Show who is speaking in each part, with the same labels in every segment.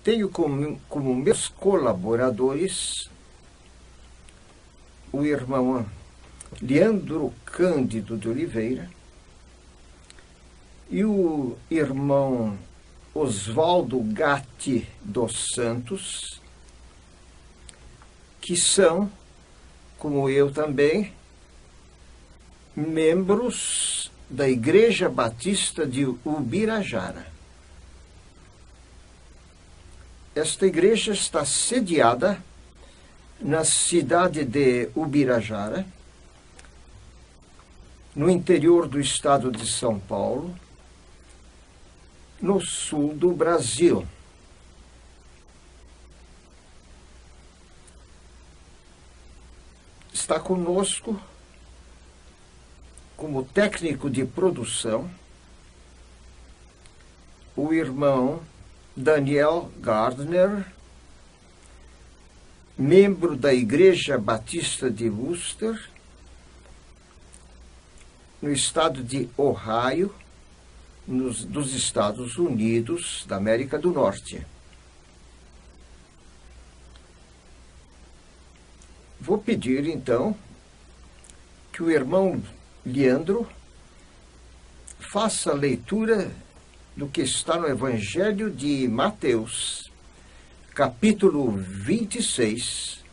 Speaker 1: Tenho como meus colaboradores o irmão Leandro Cândido de Oliveira e o irmão Oswaldo Gatti dos Santos, que são, como eu também, membros da Igreja Batista de Ubirajara. Esta igreja está sediada na cidade de Ubirajara, no interior do estado de São Paulo, no sul do Brasil. Está conosco como técnico de produção o irmão Daniel Gardner, membro da Igreja Batista de Worcester, no estado de Ohio, dos Estados Unidos da América do Norte. Vou pedir, então, que o irmão Leandro faça a leitura do que está no Evangelho de Mateus, capítulo 26,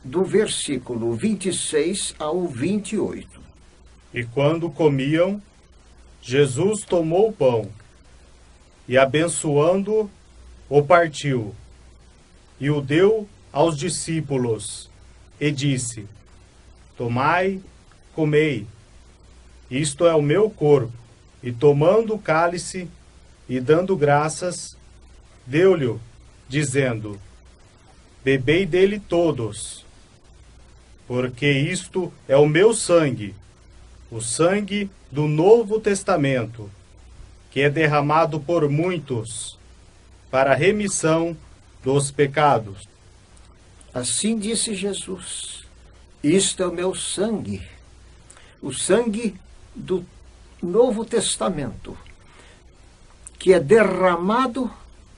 Speaker 1: do versículo 26 ao 28.
Speaker 2: E quando comiam, Jesus tomou o pão, e abençoando-o, o partiu, e o deu aos discípulos, e disse: Tomai, comei, isto é o meu corpo. E tomando o cálice, e dando graças, deu-lhe, dizendo: Bebei dele todos, porque isto é o meu sangue, o sangue do Novo Testamento, que é derramado por muitos, para a remissão dos pecados.
Speaker 1: Assim disse Jesus: Isto é o meu sangue, o sangue do Novo Testamento, que é derramado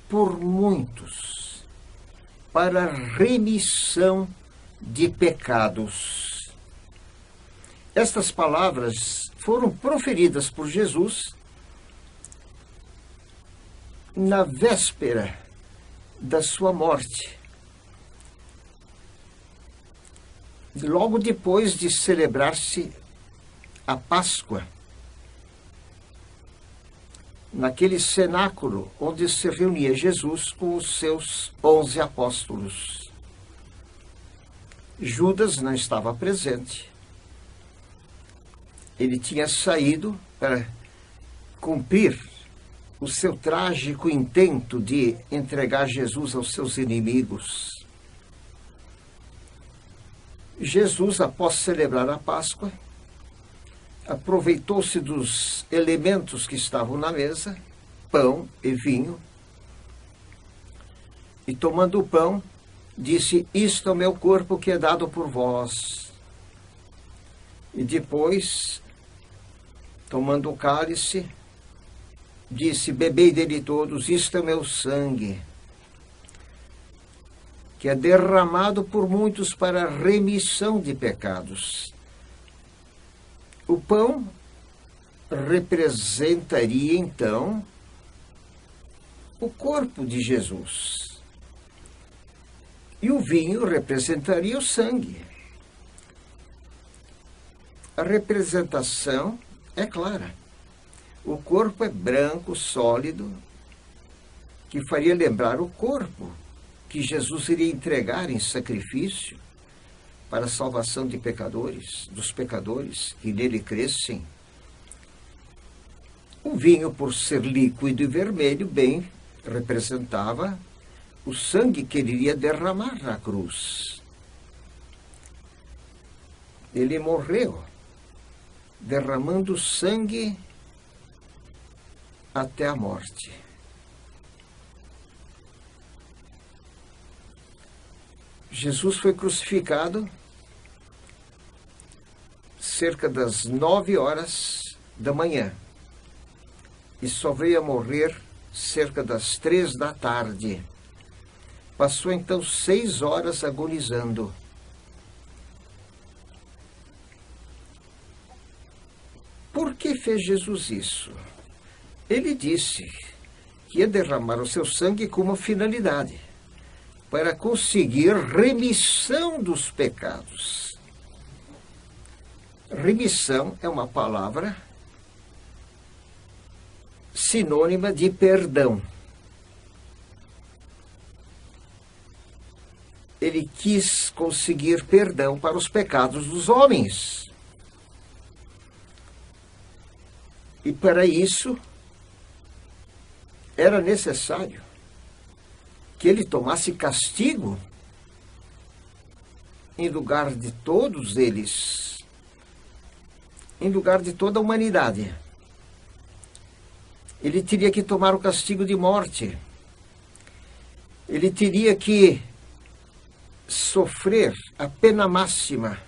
Speaker 1: por muitos para remissão de pecados. Estas palavras foram proferidas por Jesus na véspera da sua morte, logo depois de celebrar-se a Páscoa, naquele cenáculo onde se reunia Jesus com os seus 11 apóstolos. Judas não estava presente. Ele tinha saído para cumprir o seu trágico intento de entregar Jesus aos seus inimigos. Jesus, após celebrar a Páscoa, aproveitou-se dos elementos que estavam na mesa, pão e vinho, e tomando o pão, disse: Isto é o meu corpo que é dado por vós. E depois, tomando o cálice, disse: Bebei dele todos, isto é o meu sangue, que é derramado por muitos para a remissão de pecados. O pão representaria, então, o corpo de Jesus. E o vinho representaria o sangue. A representação é clara. O corpo é branco, sólido, que faria lembrar o corpo que Jesus iria entregar em sacrifício para a salvação de pecadores, dos pecadores que nele crescem. O vinho, por ser líquido e vermelho, bem representava o sangue que ele iria derramar na cruz. Ele morreu derramando sangue até a morte. Jesus foi crucificado cerca das 9 horas da manhã e só veio a morrer cerca das 3 da tarde. Passou então 6 horas agonizando. Por que fez Jesus isso? Ele disse que ia derramar o seu sangue com uma finalidade, para conseguir remissão dos pecados. Remissão é uma palavra sinônima de perdão. Ele quis conseguir perdão para os pecados dos homens. E para isso, era necessário que ele tomasse castigo em lugar de todos eles, em lugar de toda a humanidade. Ele teria que tomar o castigo de morte. Ele teria que sofrer a pena máxima,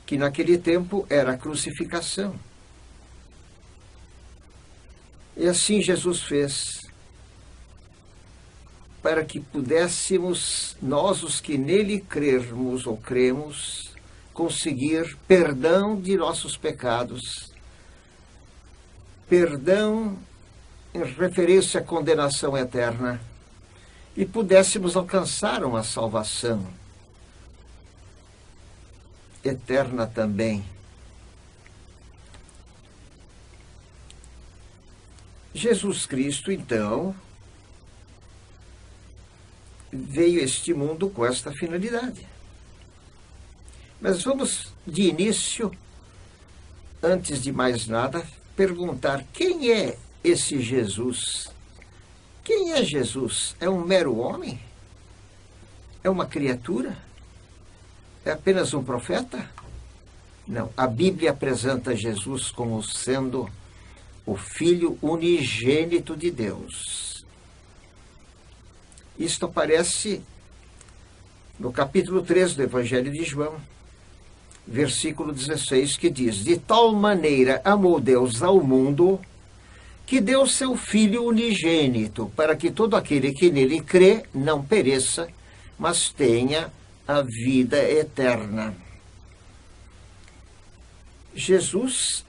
Speaker 1: que naquele tempo era a crucificação. E assim Jesus fez, para que pudéssemos, nós os que nele crermos ou cremos, conseguir perdão de nossos pecados, perdão em referência à condenação eterna, e pudéssemos alcançar uma salvação eterna também. Jesus Cristo, então, veio a este mundo com esta finalidade. Mas vamos, de início, antes de mais nada, perguntar: quem é esse Jesus? Quem é Jesus? É um mero homem? É uma criatura? É apenas um profeta? Não. A Bíblia apresenta Jesus como sendo o Filho unigênito de Deus. Isto aparece no capítulo 3 do Evangelho de João, versículo 16, que diz: de tal maneira amou Deus ao mundo, que deu seu Filho unigênito, para que todo aquele que nele crê não pereça, mas tenha a vida eterna. Jesus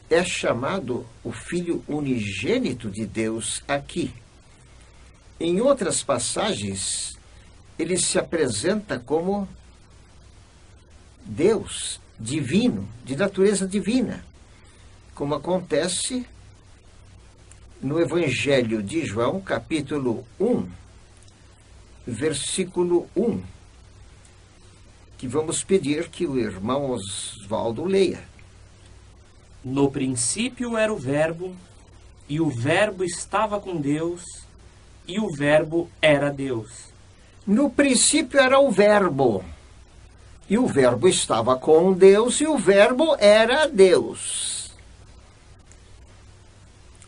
Speaker 1: é chamado o Filho unigênito de Deus aqui. Em outras passagens, ele se apresenta como Deus divino, de natureza divina, como acontece no Evangelho de João, capítulo 1, versículo 1, que vamos pedir que o irmão Osvaldo leia.
Speaker 3: No princípio era o Verbo, e o Verbo estava com Deus, e o Verbo era Deus.
Speaker 1: No princípio era o Verbo, e o Verbo estava com Deus, e o Verbo era Deus.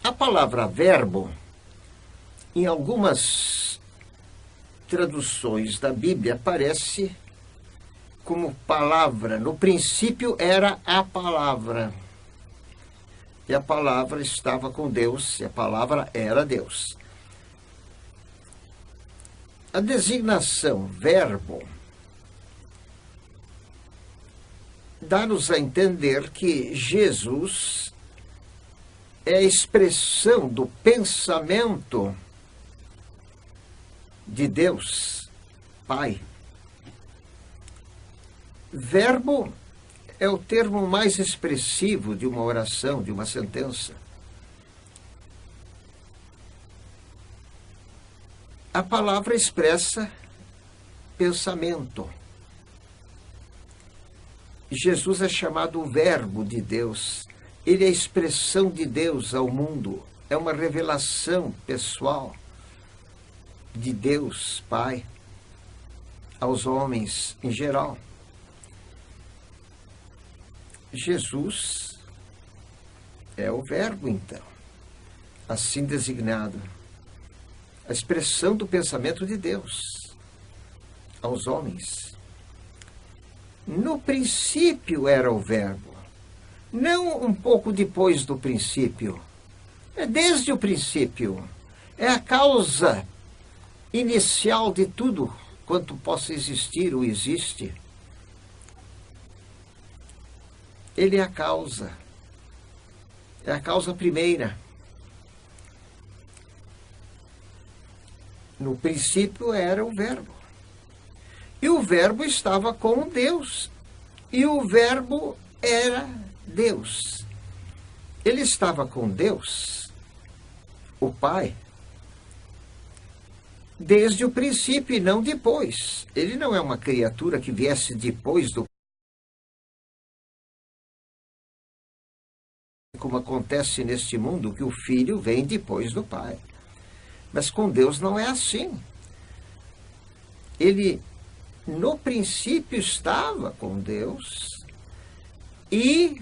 Speaker 1: A palavra verbo, em algumas traduções da Bíblia, aparece como palavra. No princípio era a palavra. E a palavra estava com Deus, e a palavra era Deus. A designação verbo dá-nos a entender que Jesus é a expressão do pensamento de Deus, Pai. Verbo é o termo mais expressivo de uma oração, de uma sentença. A palavra expressa pensamento. Jesus é chamado o Verbo de Deus. Ele é a expressão de Deus ao mundo. É uma revelação pessoal de Deus, Pai, aos homens em geral. Jesus é o Verbo, então, assim designado, a expressão do pensamento de Deus aos homens. No princípio era o Verbo, não um pouco depois do princípio, é desde o princípio, é a causa inicial de tudo quanto possa existir ou existe. Ele é a causa primeira. No princípio era o Verbo. E o Verbo estava com Deus. E o Verbo era Deus. Ele estava com Deus, o Pai, desde o princípio e não depois. Ele não é uma criatura que viesse depois do como acontece neste mundo, que o Filho vem depois do Pai. Mas com Deus não é assim. Ele, no princípio, estava com Deus e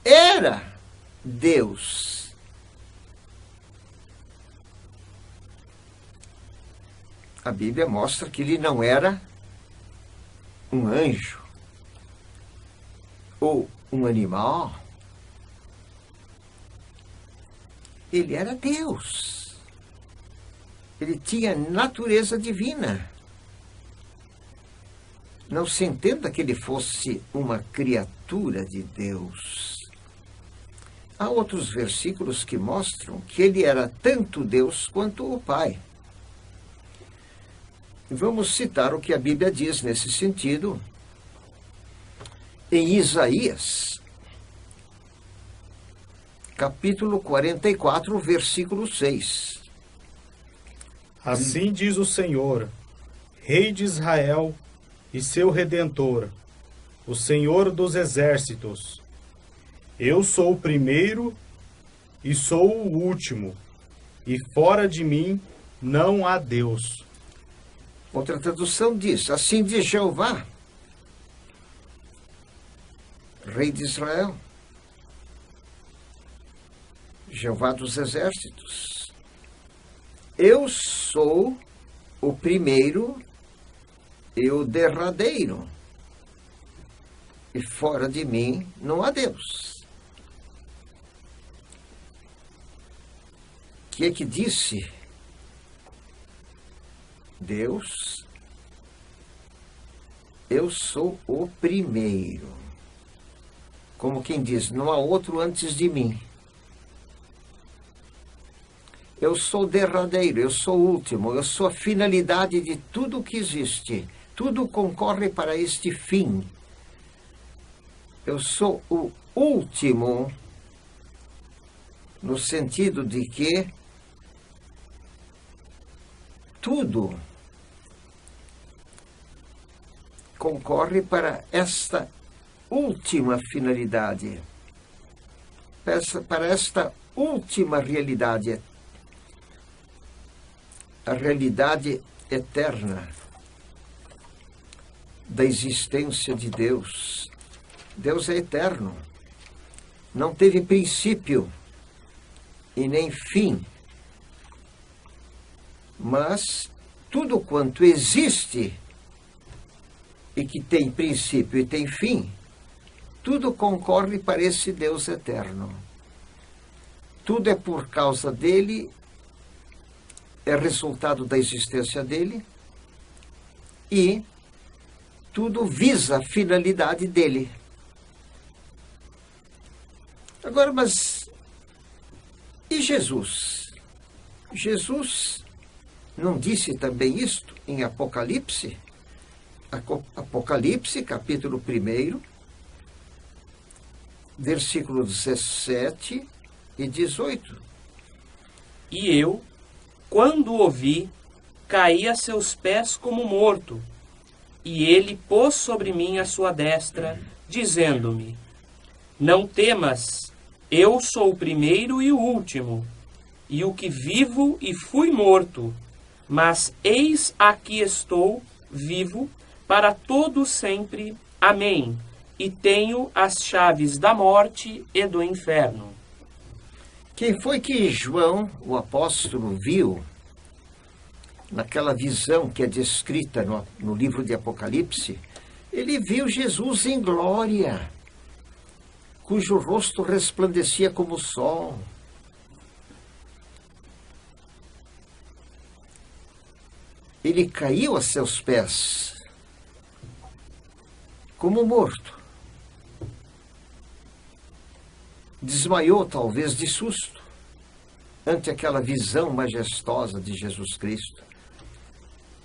Speaker 1: era Deus. A Bíblia mostra que ele não era um anjo ou um animal. Ele era Deus. Ele tinha natureza divina. Não se entenda que ele fosse uma criatura de Deus. Há outros versículos que mostram que ele era tanto Deus quanto o Pai. Vamos citar o que a Bíblia diz nesse sentido em Isaías, capítulo 44, versículo 6.
Speaker 2: Assim diz o Senhor, Rei de Israel e seu Redentor, o Senhor dos Exércitos. Eu sou o primeiro e sou o último, e fora de mim não há Deus.
Speaker 1: Outra tradução diz, assim diz Jeová, Rei de Israel, Jeová dos Exércitos. Eu sou o primeiro e o derradeiro, e fora de mim não há Deus. O que disse Deus? Eu sou o primeiro. Como quem diz, não há outro antes de mim. Eu sou o derradeiro, eu sou o último, eu sou a finalidade de tudo o que existe. Tudo concorre para este fim. Eu sou o último, no sentido de que tudo concorre para esta última finalidade, para esta última realidade, a realidade eterna da existência de Deus. Deus é eterno, não teve princípio e nem fim, mas tudo quanto existe e que tem princípio e tem fim, tudo concorre para esse Deus eterno. Tudo é por causa dele, é resultado da existência dele, e tudo visa a finalidade dele. Agora, mas e Jesus? Jesus não disse também isto em Apocalipse? Apocalipse, capítulo 1, versículo 17 e 18.
Speaker 3: E eu, quando o vi, caí a seus pés como morto, e ele pôs sobre mim a sua destra, dizendo-me, não temas, eu sou o primeiro e o último, e o que vivo e fui morto, mas eis aqui estou, vivo, para todo sempre. Amém. E tenho as chaves da morte e do inferno.
Speaker 1: Quem foi que João, o apóstolo, viu naquela visão que é descrita no livro de Apocalipse? Ele viu Jesus em glória, cujo rosto resplandecia como o sol. ele caiu a seus pés, como morto. Desmaiou, talvez, de susto, ante aquela visão majestosa de Jesus Cristo.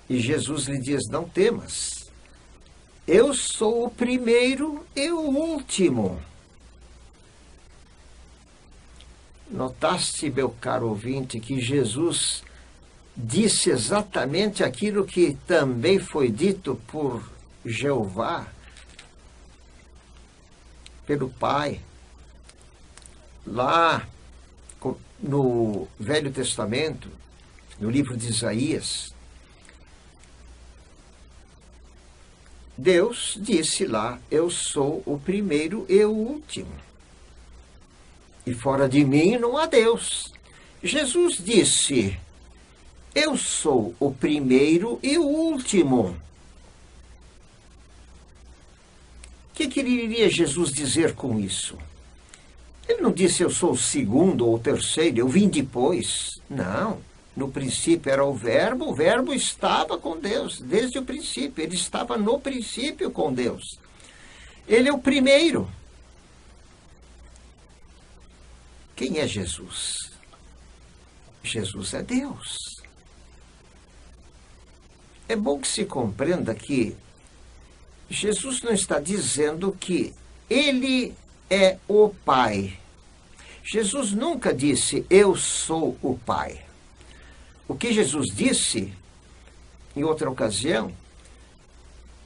Speaker 1: E Jesus lhe diz: não temas, eu sou o primeiro e o último. Notaste, meu caro ouvinte, que Jesus disse exatamente aquilo que também foi dito por Jeová, pelo Pai, lá no Velho Testamento, no livro de Isaías. Deus disse lá: eu sou o primeiro e o último, e fora de mim não há Deus. Jesus disse: eu sou o primeiro e o último. O que queria Jesus dizer com isso? Ele não disse: eu sou o segundo ou o terceiro, eu vim depois. Não. No princípio era o verbo estava com Deus desde o princípio. Ele estava no princípio com Deus. Ele é o primeiro. Quem é Jesus? Jesus é Deus. É bom que se compreenda que Jesus não está dizendo que ele é o Pai. Jesus nunca disse: eu sou o Pai. O que Jesus disse, em outra ocasião,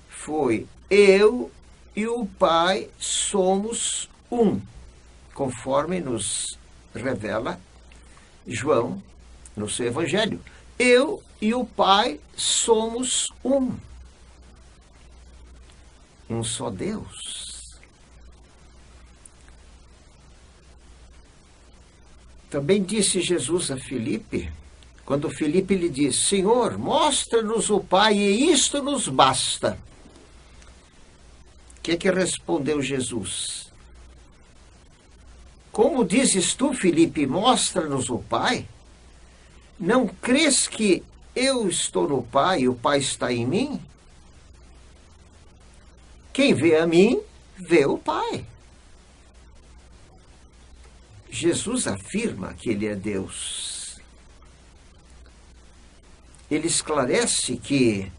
Speaker 1: foi: eu e o Pai somos um, conforme nos revela João no seu Evangelho. Eu e o Pai somos um. Um só Deus. Também disse Jesus a Filipe, quando Filipe lhe disse: Senhor, mostra-nos o Pai e isto nos basta. O que respondeu Jesus? Como dizes tu, Filipe, mostra-nos o Pai? Não crês que eu estou no Pai e o Pai está em mim? Quem vê a mim, vê o Pai. Jesus afirma que ele é Deus. Ele esclarece que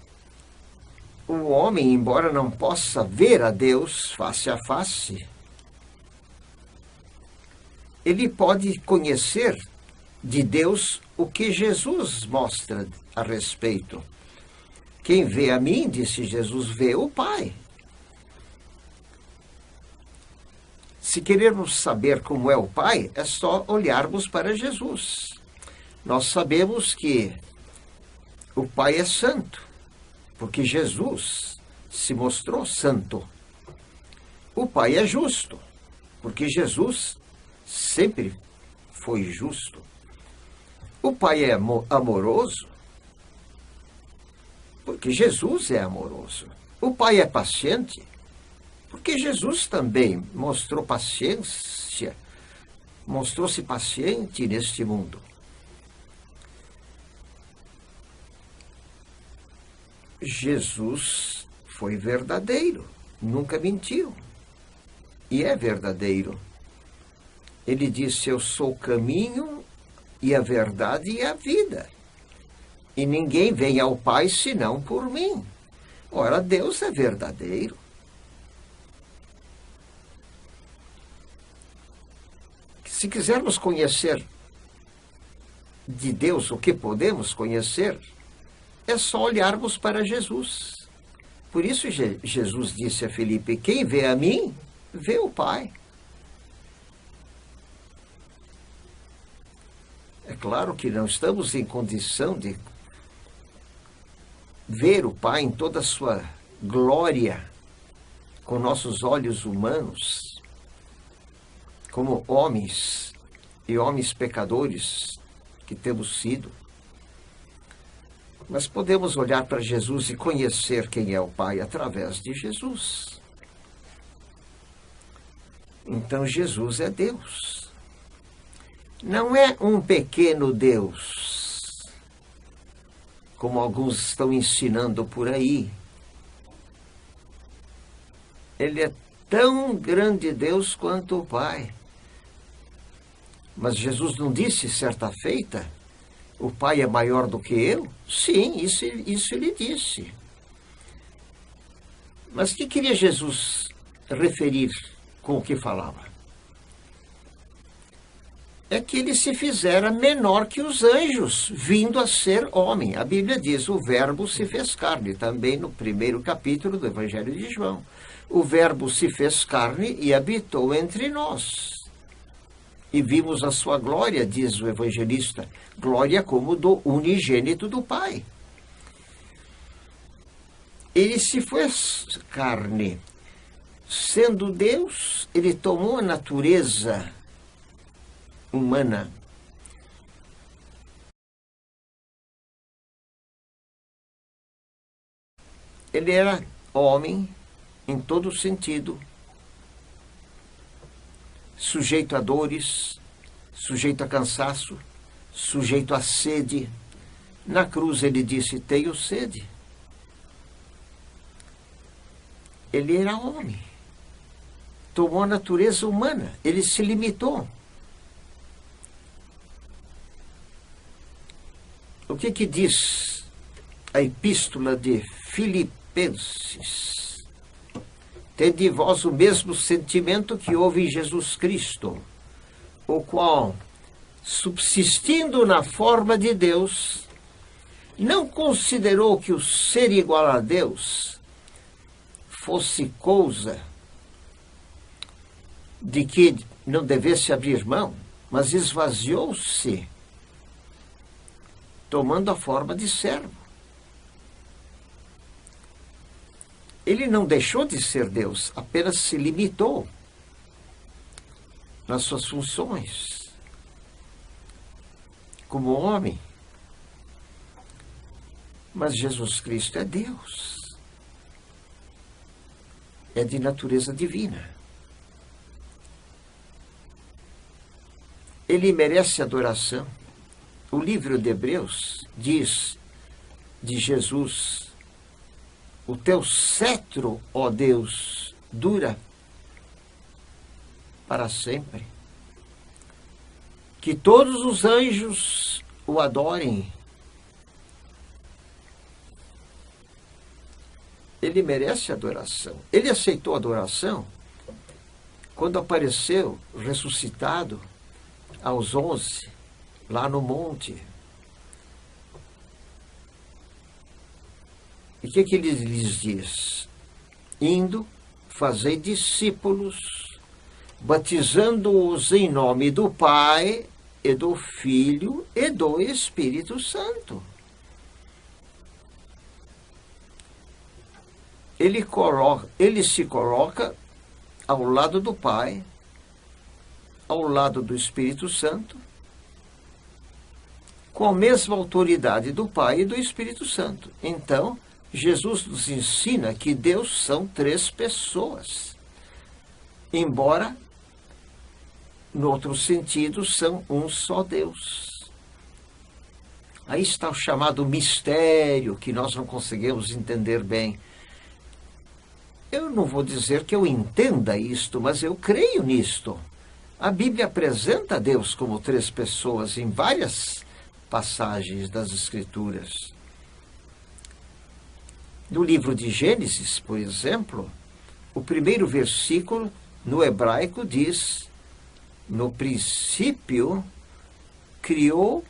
Speaker 1: o homem, embora não possa ver a Deus face a face, ele pode conhecer de Deus o que Jesus mostra a respeito. Quem vê a mim, disse Jesus, vê o Pai. Se queremos saber como é o Pai, é só olharmos para Jesus. Nós sabemos que o Pai é santo, porque Jesus se mostrou santo. O Pai é justo, porque Jesus sempre foi justo. O Pai é amoroso, porque Jesus é amoroso. O Pai é paciente, porque Jesus também mostrou paciência, mostrou-se paciente neste mundo. Jesus foi verdadeiro, nunca mentiu, e é verdadeiro. Ele disse: eu sou o caminho e a verdade e a vida, e ninguém vem ao Pai senão por mim. Ora, Deus é verdadeiro. Se quisermos conhecer de Deus o que podemos conhecer, é só olharmos para Jesus. Por isso Jesus disse a Filipe: quem vê a mim, vê o Pai. É claro que não estamos em condição de ver o Pai em toda a sua glória com nossos olhos humanos, como homens e homens pecadores que temos sido. Mas podemos olhar para Jesus e conhecer quem é o Pai através de Jesus. Então Jesus é Deus. Não é um pequeno Deus, como alguns estão ensinando por aí. Ele é tão grande Deus quanto o Pai. Mas Jesus não disse certa feita, o Pai é maior do que eu? Sim, isso ele disse. Mas o que queria Jesus referir com o que falava? É que ele se fizera menor que os anjos, vindo a ser homem. A Bíblia diz, o Verbo se fez carne, também no primeiro capítulo do Evangelho de João. O Verbo se fez carne e habitou entre nós. E vimos a sua glória, diz o evangelista, glória como do unigênito do Pai. Ele se fez carne. Sendo Deus, ele tomou a natureza humana. Ele era homem em todo sentido, sujeito a dores, sujeito a cansaço, sujeito a sede. Na cruz ele disse, tenho sede. Ele era homem, tomou a natureza humana, ele se limitou. O que diz a epístola de Filipenses? Tende vós o mesmo sentimento que houve em Jesus Cristo, o qual, subsistindo na forma de Deus, não considerou que o ser igual a Deus fosse coisa de que não devesse abrir mão, mas esvaziou-se, tomando a forma de servo. Ele não deixou de ser Deus, apenas se limitou nas suas funções como homem. Mas Jesus Cristo é Deus. É de natureza divina. Ele merece adoração. O livro de Hebreus diz de Jesus, o teu cetro, ó Deus, dura para sempre. Que todos os anjos o adorem. Ele merece adoração. Ele aceitou a adoração quando apareceu ressuscitado aos 11, lá no monte. E o que ele lhes diz? Indo, fazei discípulos, batizando-os em nome do Pai, e do Filho, e do Espírito Santo. Ele se coloca ao lado do Pai, ao lado do Espírito Santo, com a mesma autoridade do Pai e do Espírito Santo. Então, Jesus nos ensina que Deus são 3 pessoas, embora, no outro sentido, são um só Deus. Aí está o chamado mistério, que nós não conseguimos entender bem. Eu não vou dizer que eu entenda isto, mas eu creio nisto. A Bíblia apresenta Deus como 3 pessoas em várias passagens das Escrituras. No livro de Gênesis, por exemplo, o primeiro versículo no hebraico diz: no princípio criou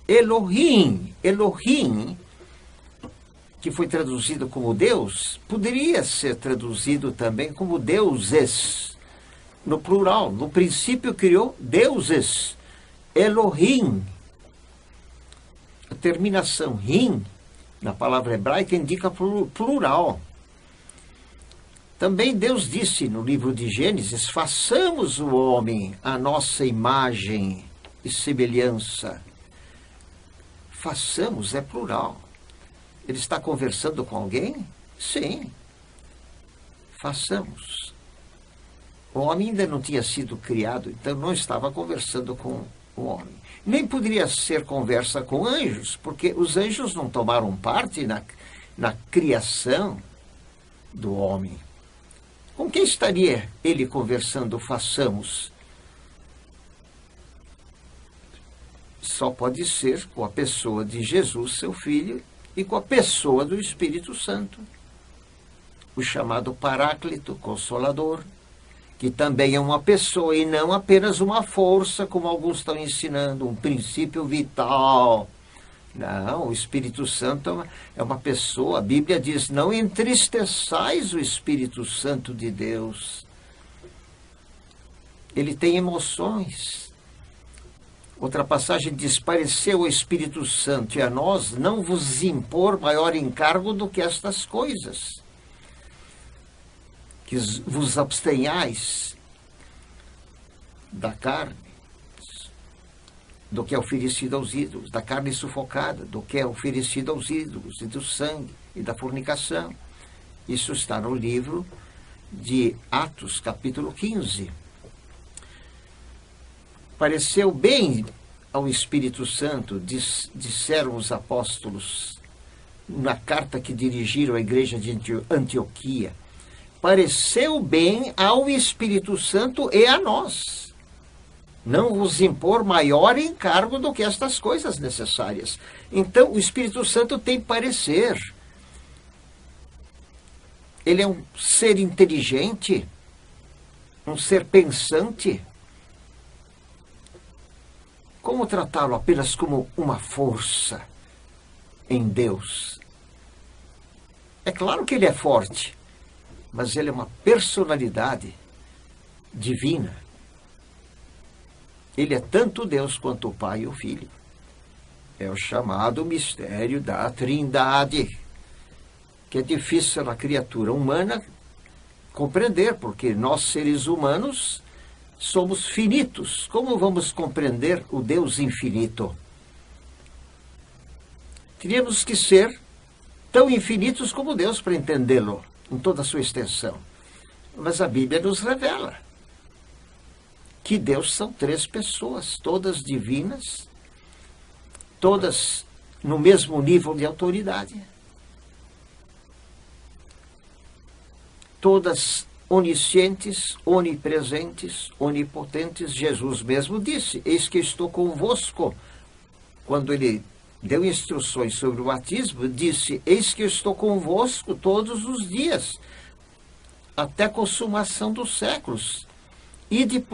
Speaker 1: Elohim. Elohim, que foi traduzido como Deus, poderia ser traduzido também como deuses, no plural. No princípio criou deuses, Elohim. A terminação rim, na palavra hebraica, indica plural. Também Deus disse no livro de Gênesis, façamos o homem à nossa imagem e semelhança. Façamos é plural. Ele está conversando com alguém? Sim. Façamos. O homem ainda não tinha sido criado, então não estava conversando com o homem. Nem poderia ser conversa com anjos, porque os anjos não tomaram parte na criação do homem. Com quem estaria ele conversando? Façamos. Só pode ser com a pessoa de Jesus, seu Filho, e com a pessoa do Espírito Santo, o chamado Paráclito, Consolador, que também é uma pessoa e não apenas uma força, como alguns estão ensinando, um princípio vital. Não, o Espírito Santo é uma pessoa. A Bíblia diz, não entristeçais o Espírito Santo de Deus. Ele tem emoções. Outra passagem diz, pareceu o Espírito Santo e a nós não vos impor maior encargo do que estas coisas. Que vos abstenhais da carne, do que é oferecido aos ídolos, da carne sufocada, do que é oferecido aos ídolos, e do sangue, e da fornicação. Isso está no livro de Atos, capítulo 15. Pareceu bem ao Espírito Santo, disseram os apóstolos, na carta que dirigiram à igreja de Antioquia, pareceu bem ao Espírito Santo e a nós não vos impor maior encargo do que estas coisas necessárias. Então, o Espírito Santo tem parecer. Ele é um ser inteligente, um ser pensante. Como tratá-lo apenas como uma força em Deus? É claro que ele é forte, mas ele é uma personalidade divina. Ele é tanto Deus quanto o Pai e o Filho. É o chamado mistério da Trindade, que é difícil na criatura humana compreender, porque nós, seres humanos, somos finitos. Como vamos compreender o Deus infinito? Teríamos que ser tão infinitos como Deus para entendê-lo em toda a sua extensão. Mas a Bíblia nos revela que Deus são três pessoas, todas divinas, todas no mesmo nível de autoridade, todas oniscientes, onipresentes, onipotentes. Jesus mesmo disse, eis que estou convosco. Quando ele deu instruções sobre o batismo, disse, eis que estou convosco todos os dias, até a consumação dos séculos. Ide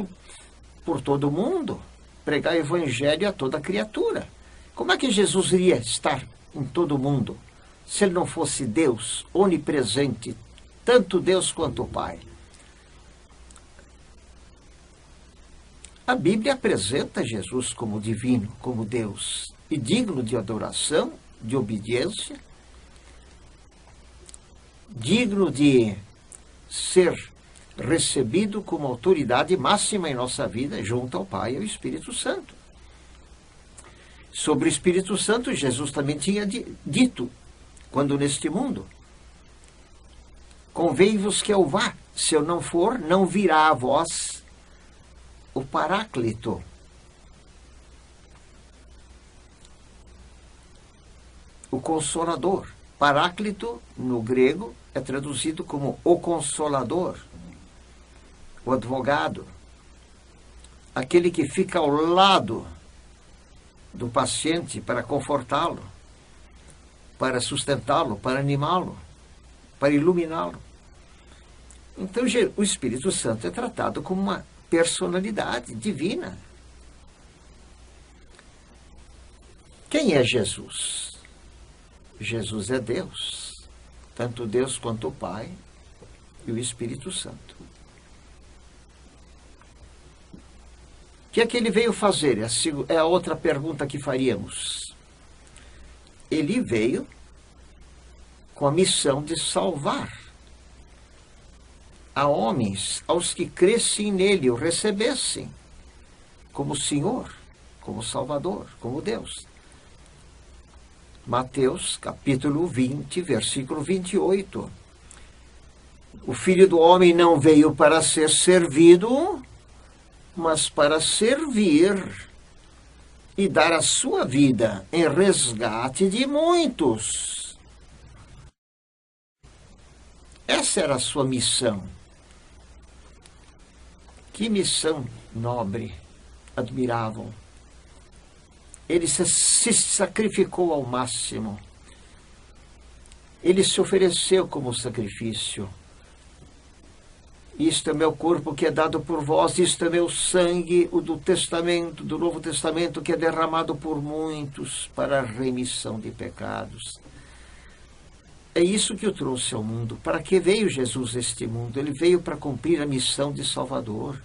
Speaker 1: por todo o mundo, pregar o evangelho a toda criatura. Como é que Jesus iria estar em todo o mundo se ele não fosse Deus, onipresente, tanto Deus quanto o Pai? A Bíblia apresenta Jesus como divino, como Deus, e digno de adoração, de obediência, digno de ser recebido como autoridade máxima em nossa vida, junto ao Pai e ao Espírito Santo. Sobre o Espírito Santo, Jesus também tinha dito, quando neste mundo, convém-vos que eu vá, se eu não for, não virá a vós o Paráclito. O Consolador. Paráclito, no grego, é traduzido como o Consolador, o advogado, aquele que fica ao lado do paciente para confortá-lo, para sustentá-lo, para animá-lo, para iluminá-lo. Então, o Espírito Santo é tratado como uma personalidade divina. Quem é Jesus? Jesus é Deus, tanto Deus quanto o Pai e o Espírito Santo. O que é que ele veio fazer? É a outra pergunta que faríamos. Ele veio com a missão de salvar a homens, aos que crescem nele, o recebessem como Senhor, como Salvador, como Deus. Mateus, capítulo 20, versículo 28. O Filho do Homem não veio para ser servido, mas para servir e dar a sua vida em resgate de muitos. Essa era a sua missão. Que missão nobre, admirável. Ele se sacrificou ao máximo. Ele se ofereceu como sacrifício. Isto é meu corpo que é dado por vós, isto é meu sangue, o do Testamento, do Novo Testamento, que é derramado por muitos para a remissão de pecados. É isso que o trouxe ao mundo. Para que veio Jesus a este mundo? Ele veio para cumprir a missão de Salvador.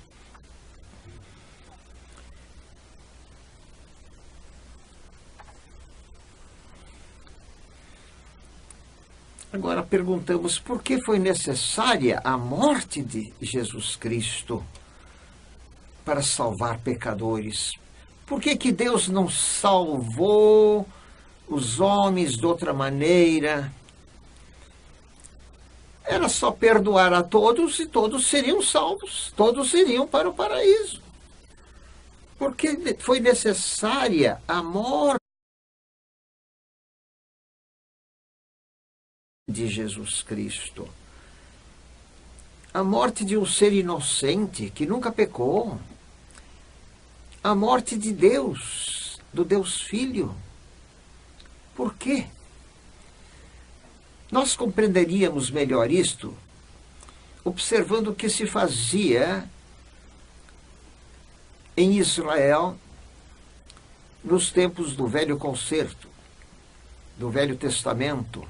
Speaker 1: Agora perguntamos por que foi necessária a morte de Jesus Cristo para salvar pecadores? Por que Deus não salvou os homens de outra maneira? Era só perdoar a todos e todos seriam salvos, todos iriam para o paraíso. Porque foi necessária a morte de Jesus Cristo. A morte de um ser inocente que nunca pecou. A morte de Deus, do Deus Filho. Por quê? Nós compreenderíamos melhor isto observando o que se fazia em Israel nos tempos do Velho Concerto, do Velho Testamento.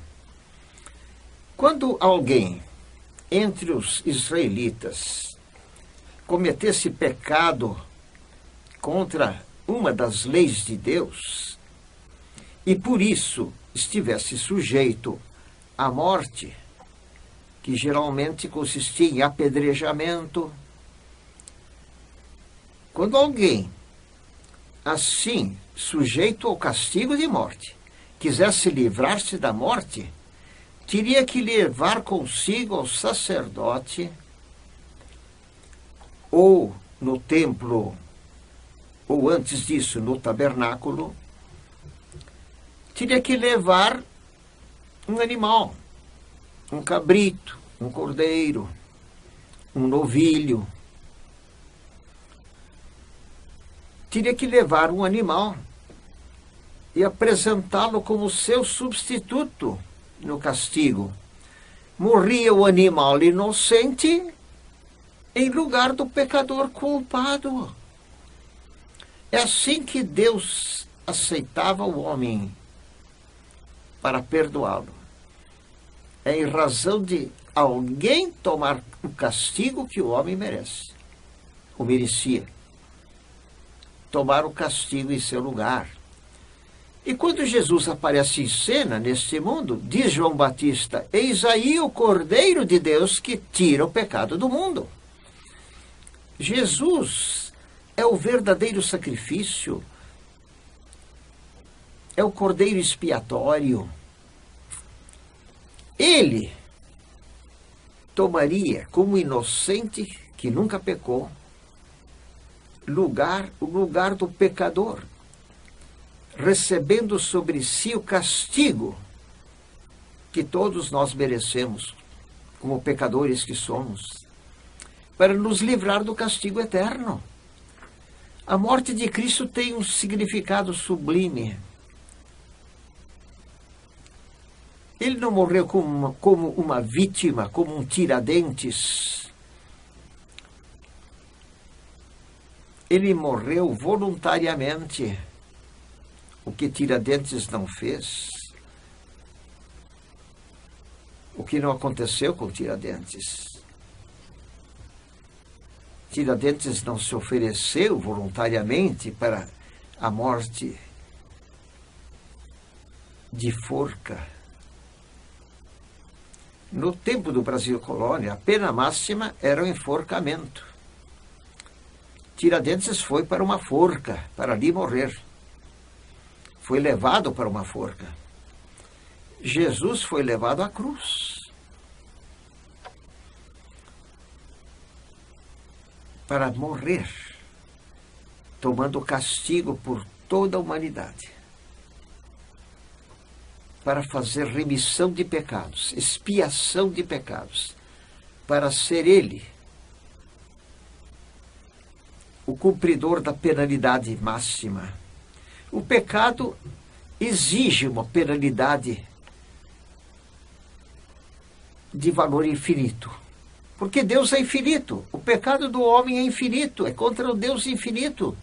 Speaker 1: Quando alguém entre os israelitas cometesse pecado contra uma das leis de Deus e por isso estivesse sujeito à morte, que geralmente consistia em apedrejamento, quando alguém assim, sujeito ao castigo de morte, quisesse livrar-se da morte, teria que levar consigo ao sacerdote, ou no templo, ou antes disso, no tabernáculo, teria que levar um animal, um cabrito, um cordeiro, um novilho. Teria que levar um animal e apresentá-lo como seu substituto no castigo. Morria o animal inocente em lugar do pecador culpado. É assim que Deus aceitava o homem para perdoá-lo. É em razão de alguém tomar o castigo que o homem merece, ou merecia. Tomar o castigo em seu lugar. E quando Jesus aparece em cena neste mundo, diz João Batista: eis aí o Cordeiro de Deus que tira o pecado do mundo. Jesus é o verdadeiro sacrifício, é o Cordeiro expiatório. Ele tomaria como inocente que nunca pecou o lugar do pecador, recebendo sobre si o castigo que todos nós merecemos, como pecadores que somos, para nos livrar do castigo eterno. A morte de Cristo tem um significado sublime. Ele não morreu como uma vítima, como um Tiradentes. Ele morreu voluntariamente, o que Tiradentes não fez, o que não aconteceu com Tiradentes. Tiradentes não se ofereceu voluntariamente para a morte de forca. No tempo do Brasil colônia, a pena máxima era o enforcamento. Tiradentes foi para uma forca, para ali morrer. Foi levado para uma forca. Jesus foi levado à cruz para morrer, tomando o castigo por toda a humanidade, para fazer remissão de pecados, expiação de pecados, para ser Ele o cumpridor da penalidade máxima. O pecado exige uma penalidade de valor infinito, porque Deus é infinito. O pecado do homem é infinito, é contra o Deus infinito.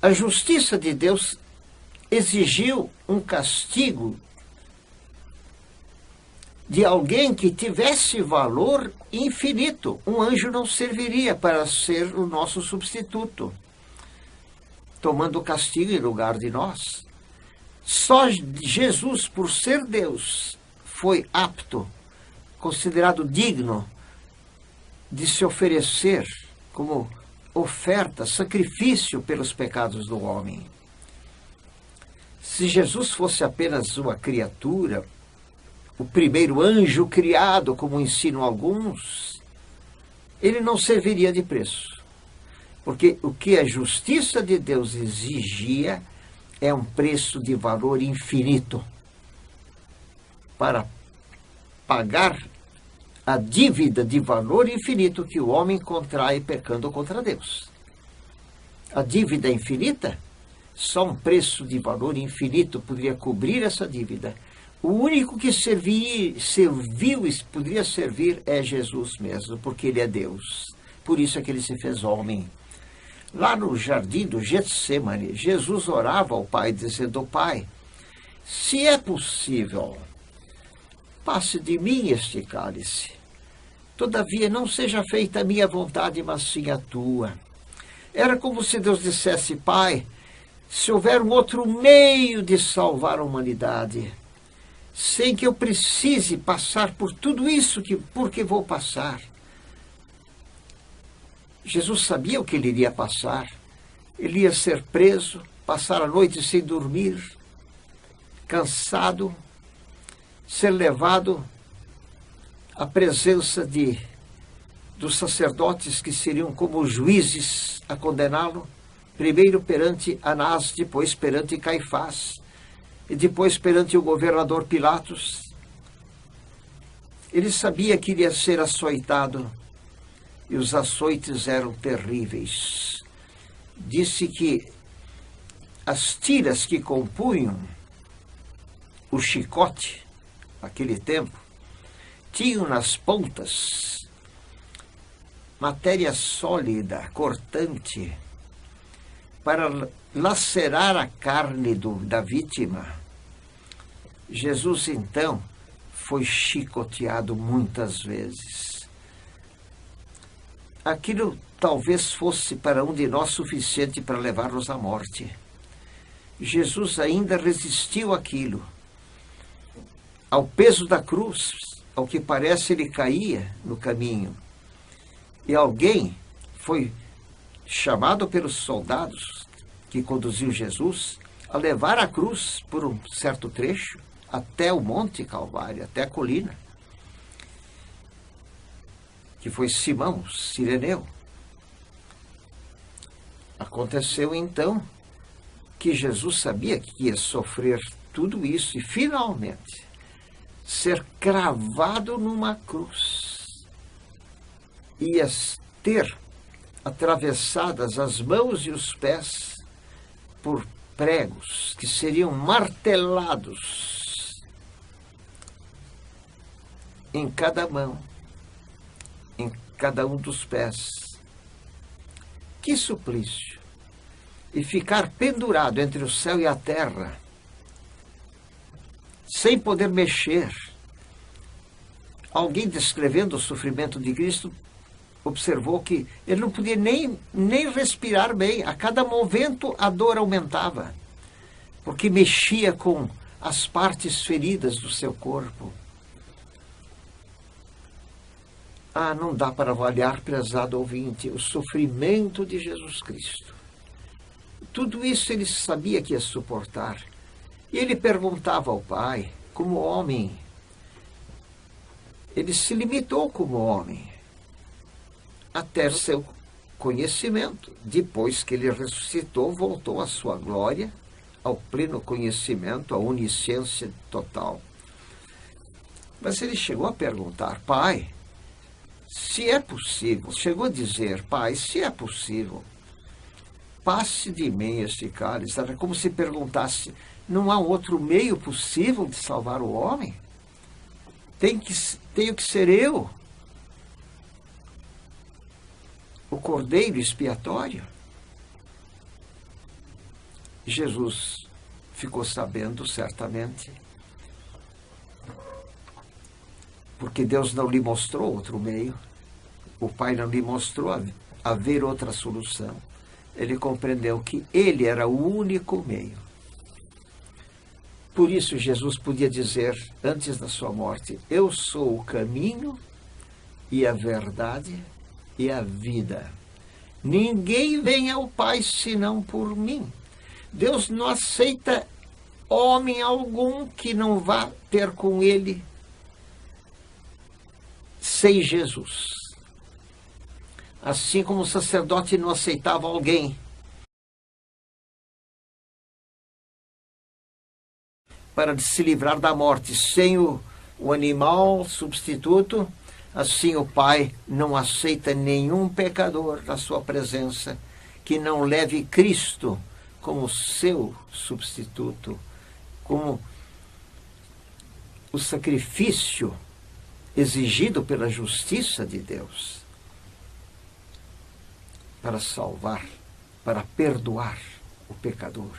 Speaker 1: A justiça de Deus exigiu um castigo de alguém que tivesse valor infinito. Um anjo não serviria para ser o nosso substituto, tomando o castigo em lugar de nós. Só Jesus, por ser Deus, foi apto, considerado digno de se oferecer como oferta, sacrifício pelos pecados do homem. Se Jesus fosse apenas uma criatura, o primeiro anjo criado, como ensinam alguns, ele não serviria de preço. Porque o que a justiça de Deus exigia é um preço de valor infinito para pagar a dívida de valor infinito que o homem contrai pecando contra Deus. A dívida é infinita? Só um preço de valor infinito poderia cobrir essa dívida. O único que serviu e poderia servir é Jesus mesmo, porque Ele é Deus. Por isso é que Ele se fez homem. Lá no jardim do Getsêmani, Jesus orava ao Pai, dizendo: Pai, se é possível, passe de mim este cálice. Todavia, não seja feita a minha vontade, mas sim a tua. Era como se Deus dissesse: Pai, se houver um outro meio de salvar a humanidade, sem que eu precise passar por tudo isso porque vou passar. Jesus sabia o que ele iria passar. Ele ia ser preso, passar a noite sem dormir, cansado, ser levado à presença dos sacerdotes que seriam como juízes a condená-lo, primeiro perante Anás, depois perante Caifás, e depois perante o governador Pilatos. Ele sabia que iria ser açoitado, e os açoites eram terríveis. Disse que as tiras que compunham o chicote, naquele tempo, tinham nas pontas matéria sólida, cortante, para lacerar a carne da vítima. Jesus, então, foi chicoteado muitas vezes. Aquilo talvez fosse para um de nós suficiente para levar-nos à morte. Jesus ainda resistiu àquilo. Ao peso da cruz, ao que parece, ele caía no caminho. E alguém foi chamado pelos soldados que conduziu Jesus a levar a cruz por um certo trecho até o Monte Calvário, até a colina, que foi Simão, Cireneu. Aconteceu então que Jesus sabia que ia sofrer tudo isso e finalmente ser cravado numa cruz. Ia ter atravessadas as mãos e os pés por pregos que seriam martelados em cada mão, em cada um dos pés. Que suplício! E ficar pendurado entre o céu e a terra, sem poder mexer. Alguém descrevendo o sofrimento de Cristo observou que ele não podia nem respirar bem. A cada momento a dor aumentava, porque mexia com as partes feridas do seu corpo. Não dá para avaliar, prezado ouvinte, o sofrimento de Jesus Cristo. Tudo isso ele sabia que ia suportar. E ele perguntava ao Pai, como homem. Ele se limitou como homem, até conhecimento. Depois que ele ressuscitou, voltou à sua glória, ao pleno conhecimento, à onisciência total. Mas ele chegou a perguntar: Pai, se é possível, chegou a dizer: Pai, se é possível, passe de mim este cálice. Era como se perguntasse: não há outro meio possível de salvar o homem? Tenho que ser eu, o cordeiro expiatório. Jesus ficou sabendo, certamente, porque Deus não lhe mostrou outro meio, o Pai não lhe mostrou haver outra solução. Ele compreendeu que ele era o único meio. Por isso Jesus podia dizer, antes da sua morte: eu sou o caminho e a verdade e a vida. Ninguém vem ao Pai senão por mim. Deus não aceita homem algum que não vá ter com ele sem Jesus. Assim como o sacerdote não aceitava alguém para se livrar da morte sem o animal substituto, assim o Pai não aceita nenhum pecador na sua presença que não leve Cristo como seu substituto, como o sacrifício exigido pela justiça de Deus para salvar, para perdoar o pecador.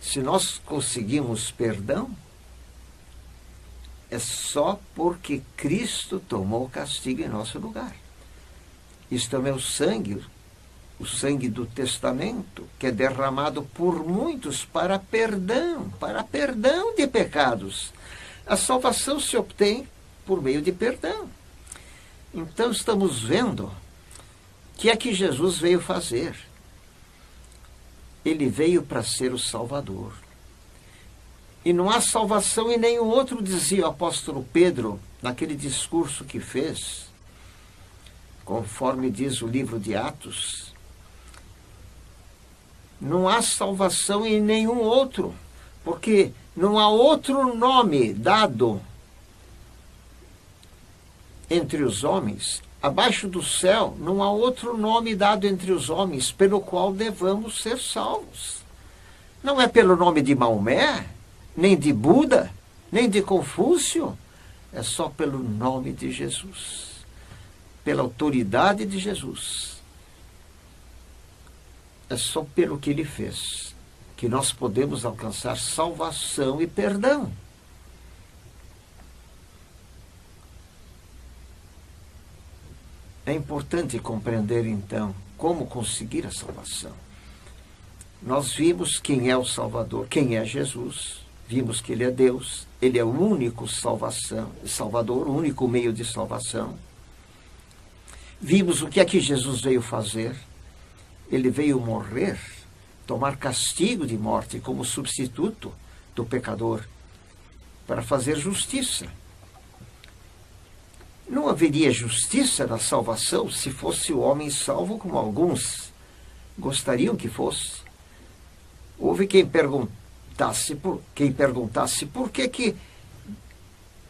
Speaker 1: Se nós conseguimos perdão, é só porque Cristo tomou o castigo em nosso lugar. Isto é o meu sangue, o sangue do testamento, que é derramado por muitos para perdão de pecados. A salvação se obtém por meio de perdão. Então estamos vendo o que é que Jesus veio fazer. Ele veio para ser o Salvador. E não há salvação em nenhum outro, dizia o apóstolo Pedro, naquele discurso que fez, conforme diz o livro de Atos. Não há salvação em nenhum outro, porque não há outro nome dado entre os homens. Abaixo do céu, não há outro nome dado entre os homens pelo qual devamos ser salvos. Não é pelo nome de Maomé, nem de Buda, nem de Confúcio. É só pelo nome de Jesus, pela autoridade de Jesus. É só pelo que ele fez que nós podemos alcançar salvação e perdão. É importante compreender, então, como conseguir a salvação. Nós vimos quem é o Salvador, quem é Jesus. Vimos que ele é Deus, ele é o único Salvador, o único meio de salvação. Vimos o que é que Jesus veio fazer. Ele veio morrer, tomar castigo de morte como substituto do pecador, para fazer justiça. Não haveria justiça na salvação se fosse o homem salvo como alguns gostariam que fosse. Houve quem perguntasse por que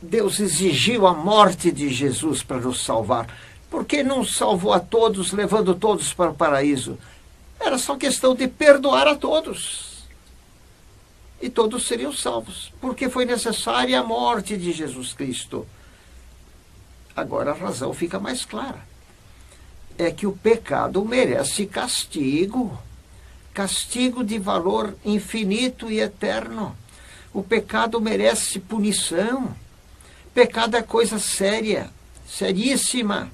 Speaker 1: Deus exigiu a morte de Jesus para nos salvar. Por que não salvou a todos, levando todos para o paraíso? Era só questão de perdoar a todos. E todos seriam salvos. Porque foi necessária a morte de Jesus Cristo. Agora a razão fica mais clara. É que o pecado merece castigo. Castigo de valor infinito e eterno. O pecado merece punição. Pecado é coisa séria, seríssima.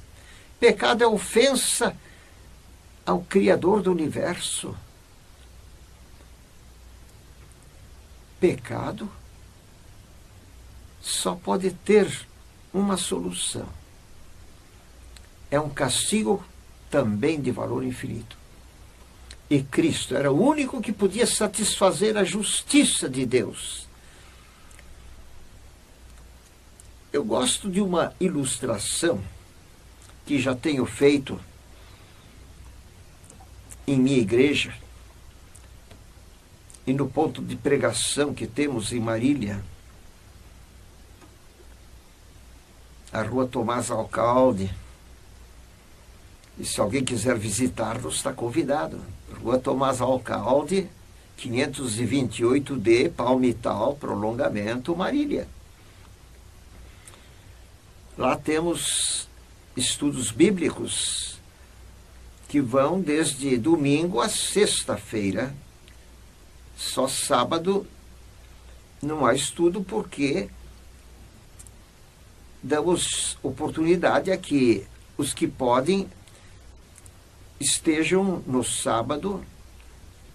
Speaker 1: Pecado é ofensa ao Criador do universo. Pecado só pode ter uma solução. É um castigo também de valor infinito. E Cristo era o único que podia satisfazer a justiça de Deus. Eu gosto de uma ilustração que já tenho feito em minha igreja e no ponto de pregação que temos em Marília, a Rua Tomás Alcalde. E se alguém quiser visitar-nos, está convidado. Rua Tomás Alcalde, 528D, Palmital, prolongamento, Marília. Lá temos estudos bíblicos que vão desde domingo a sexta-feira. Só sábado não há estudo porque damos oportunidade a que os que podem estejam no sábado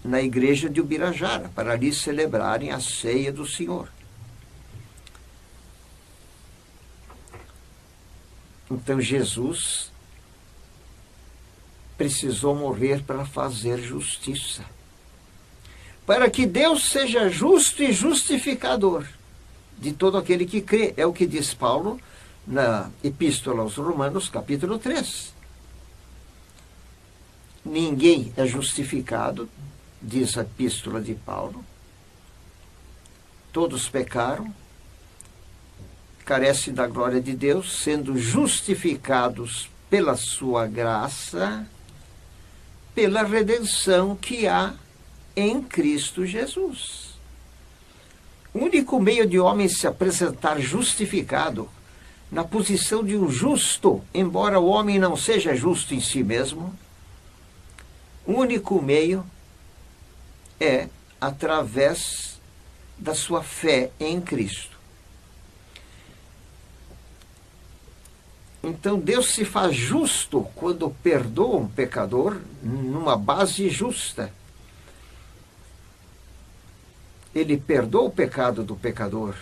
Speaker 1: na igreja de Ubirajara, para ali celebrarem a ceia do Senhor. Então Jesus precisou morrer para fazer justiça, para que Deus seja justo e justificador de todo aquele que crê. É o que diz Paulo na Epístola aos Romanos, capítulo 3. Ninguém é justificado, diz a Epístola de Paulo. Todos pecaram, carecem da glória de Deus, sendo justificados pela sua graça, pela redenção que há em Cristo Jesus. O único meio de homem se apresentar justificado, na posição de um justo, embora o homem não seja justo em si mesmo, o único meio é através da sua fé em Cristo. Então Deus se faz justo quando perdoa um pecador numa base justa. Ele perdoa o pecado do pecador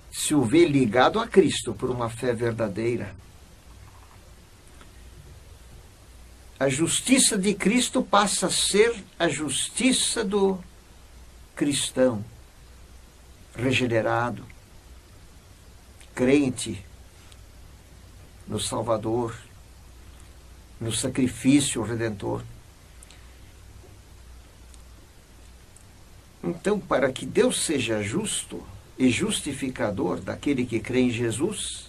Speaker 1: se o vê ligado a Cristo por uma fé verdadeira. A justiça de Cristo passa a ser a justiça do cristão regenerado, crente no Salvador, no sacrifício redentor. Então, para que Deus seja justo e justificador daquele que crê em Jesus,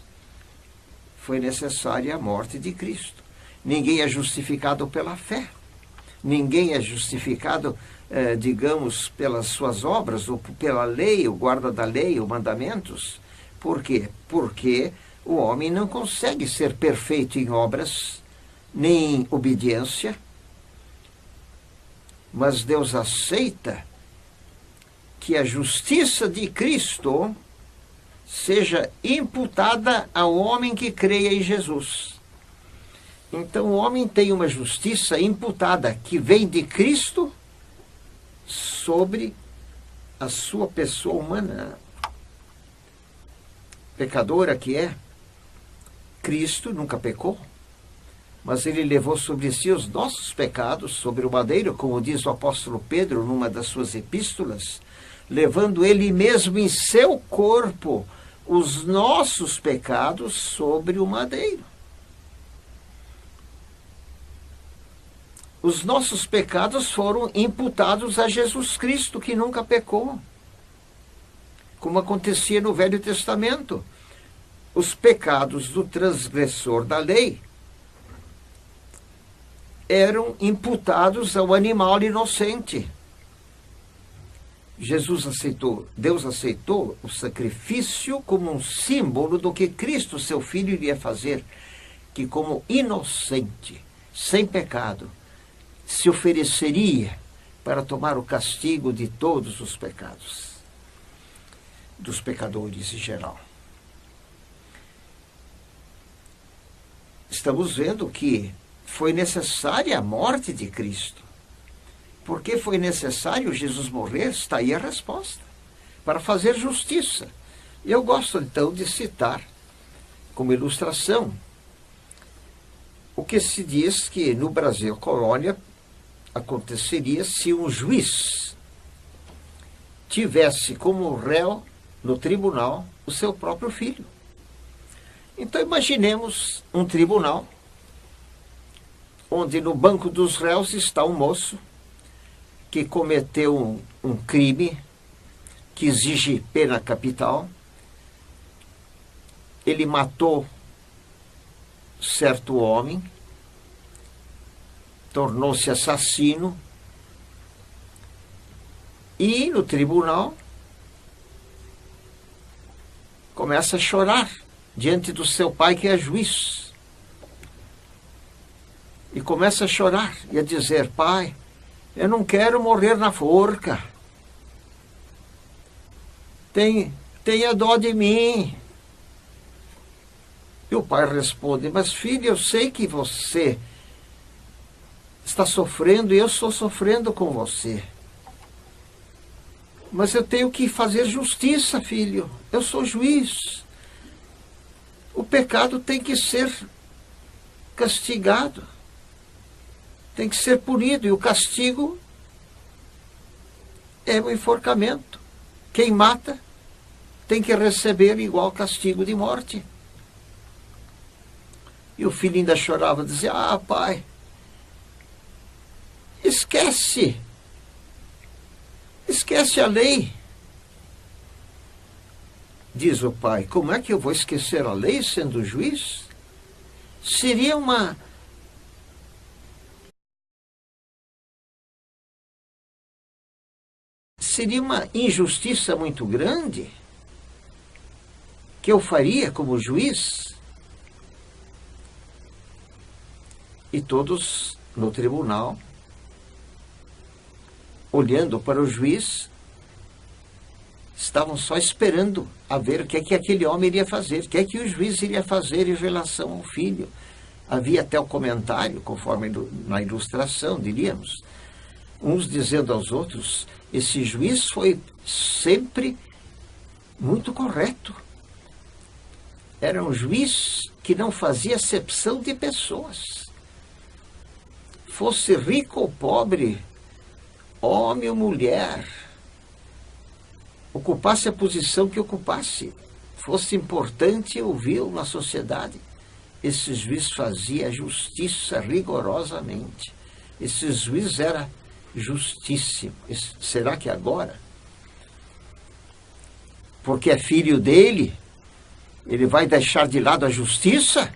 Speaker 1: foi necessária a morte de Cristo. Ninguém é justificado pela fé. Ninguém é justificado, digamos, pelas suas obras, ou pela lei, o guarda da lei, os mandamentos. Por quê? Porque o homem não consegue ser perfeito em obras, nem em obediência, mas Deus aceita que a justiça de Cristo seja imputada ao homem que creia em Jesus. Então o homem tem uma justiça imputada que vem de Cristo sobre a sua pessoa humana. Pecadora que é, Cristo nunca pecou, mas ele levou sobre si os nossos pecados sobre o madeiro, como diz o apóstolo Pedro numa das suas epístolas, levando ele mesmo em seu corpo os nossos pecados sobre o madeiro. Os nossos pecados foram imputados a Jesus Cristo, que nunca pecou, como acontecia no Velho Testamento. Os pecados do transgressor da lei eram imputados ao animal inocente. Deus aceitou o sacrifício como um símbolo do que Cristo, seu Filho, iria fazer, que como inocente, sem pecado, se ofereceria para tomar o castigo de todos os pecados, dos pecadores em geral. Estamos vendo que foi necessária a morte de Cristo. Por que foi necessário Jesus morrer? Está aí a resposta. Para fazer justiça. Eu gosto, então, de citar como ilustração o que se diz que no Brasil colônia aconteceria se um juiz tivesse como réu no tribunal o seu próprio filho. Então imaginemos um tribunal onde no banco dos réus está um moço que cometeu um crime que exige pena capital. Ele matou certo homem, tornou-se assassino, e no tribunal começa a chorar diante do seu pai, que é juiz. E começa a chorar e a dizer: pai, eu não morrer na forca. Tenha dó de mim. E o pai responde: mas filho, eu sei que você está sofrendo e eu estou sofrendo com você. Mas eu tenho que fazer justiça, filho. Eu sou juiz. O pecado tem que ser castigado. Tem que ser punido. E o castigo é o enforcamento. Quem mata tem que receber igual castigo de morte. E o filho ainda chorava, dizia: ah, pai, esquece a lei. Diz o pai: como é que eu vou esquecer a lei sendo juiz? Seria uma injustiça muito grande que eu faria como juiz. E todos no tribunal, olhando para o juiz, estavam só esperando a ver o que é que aquele homem iria fazer, o que é que o juiz iria fazer em relação ao filho. Havia até o comentário, conforme na ilustração, diríamos, uns dizendo aos outros: esse juiz foi sempre muito correto. Era um juiz que não fazia acepção de pessoas. Fosse rico ou pobre, homem ou mulher, ocupasse a posição que ocupasse, fosse importante ou vil na sociedade, esse juiz fazia justiça rigorosamente. Esse juiz era justíssimo. Será que agora, porque é filho dele, ele vai deixar de lado a justiça?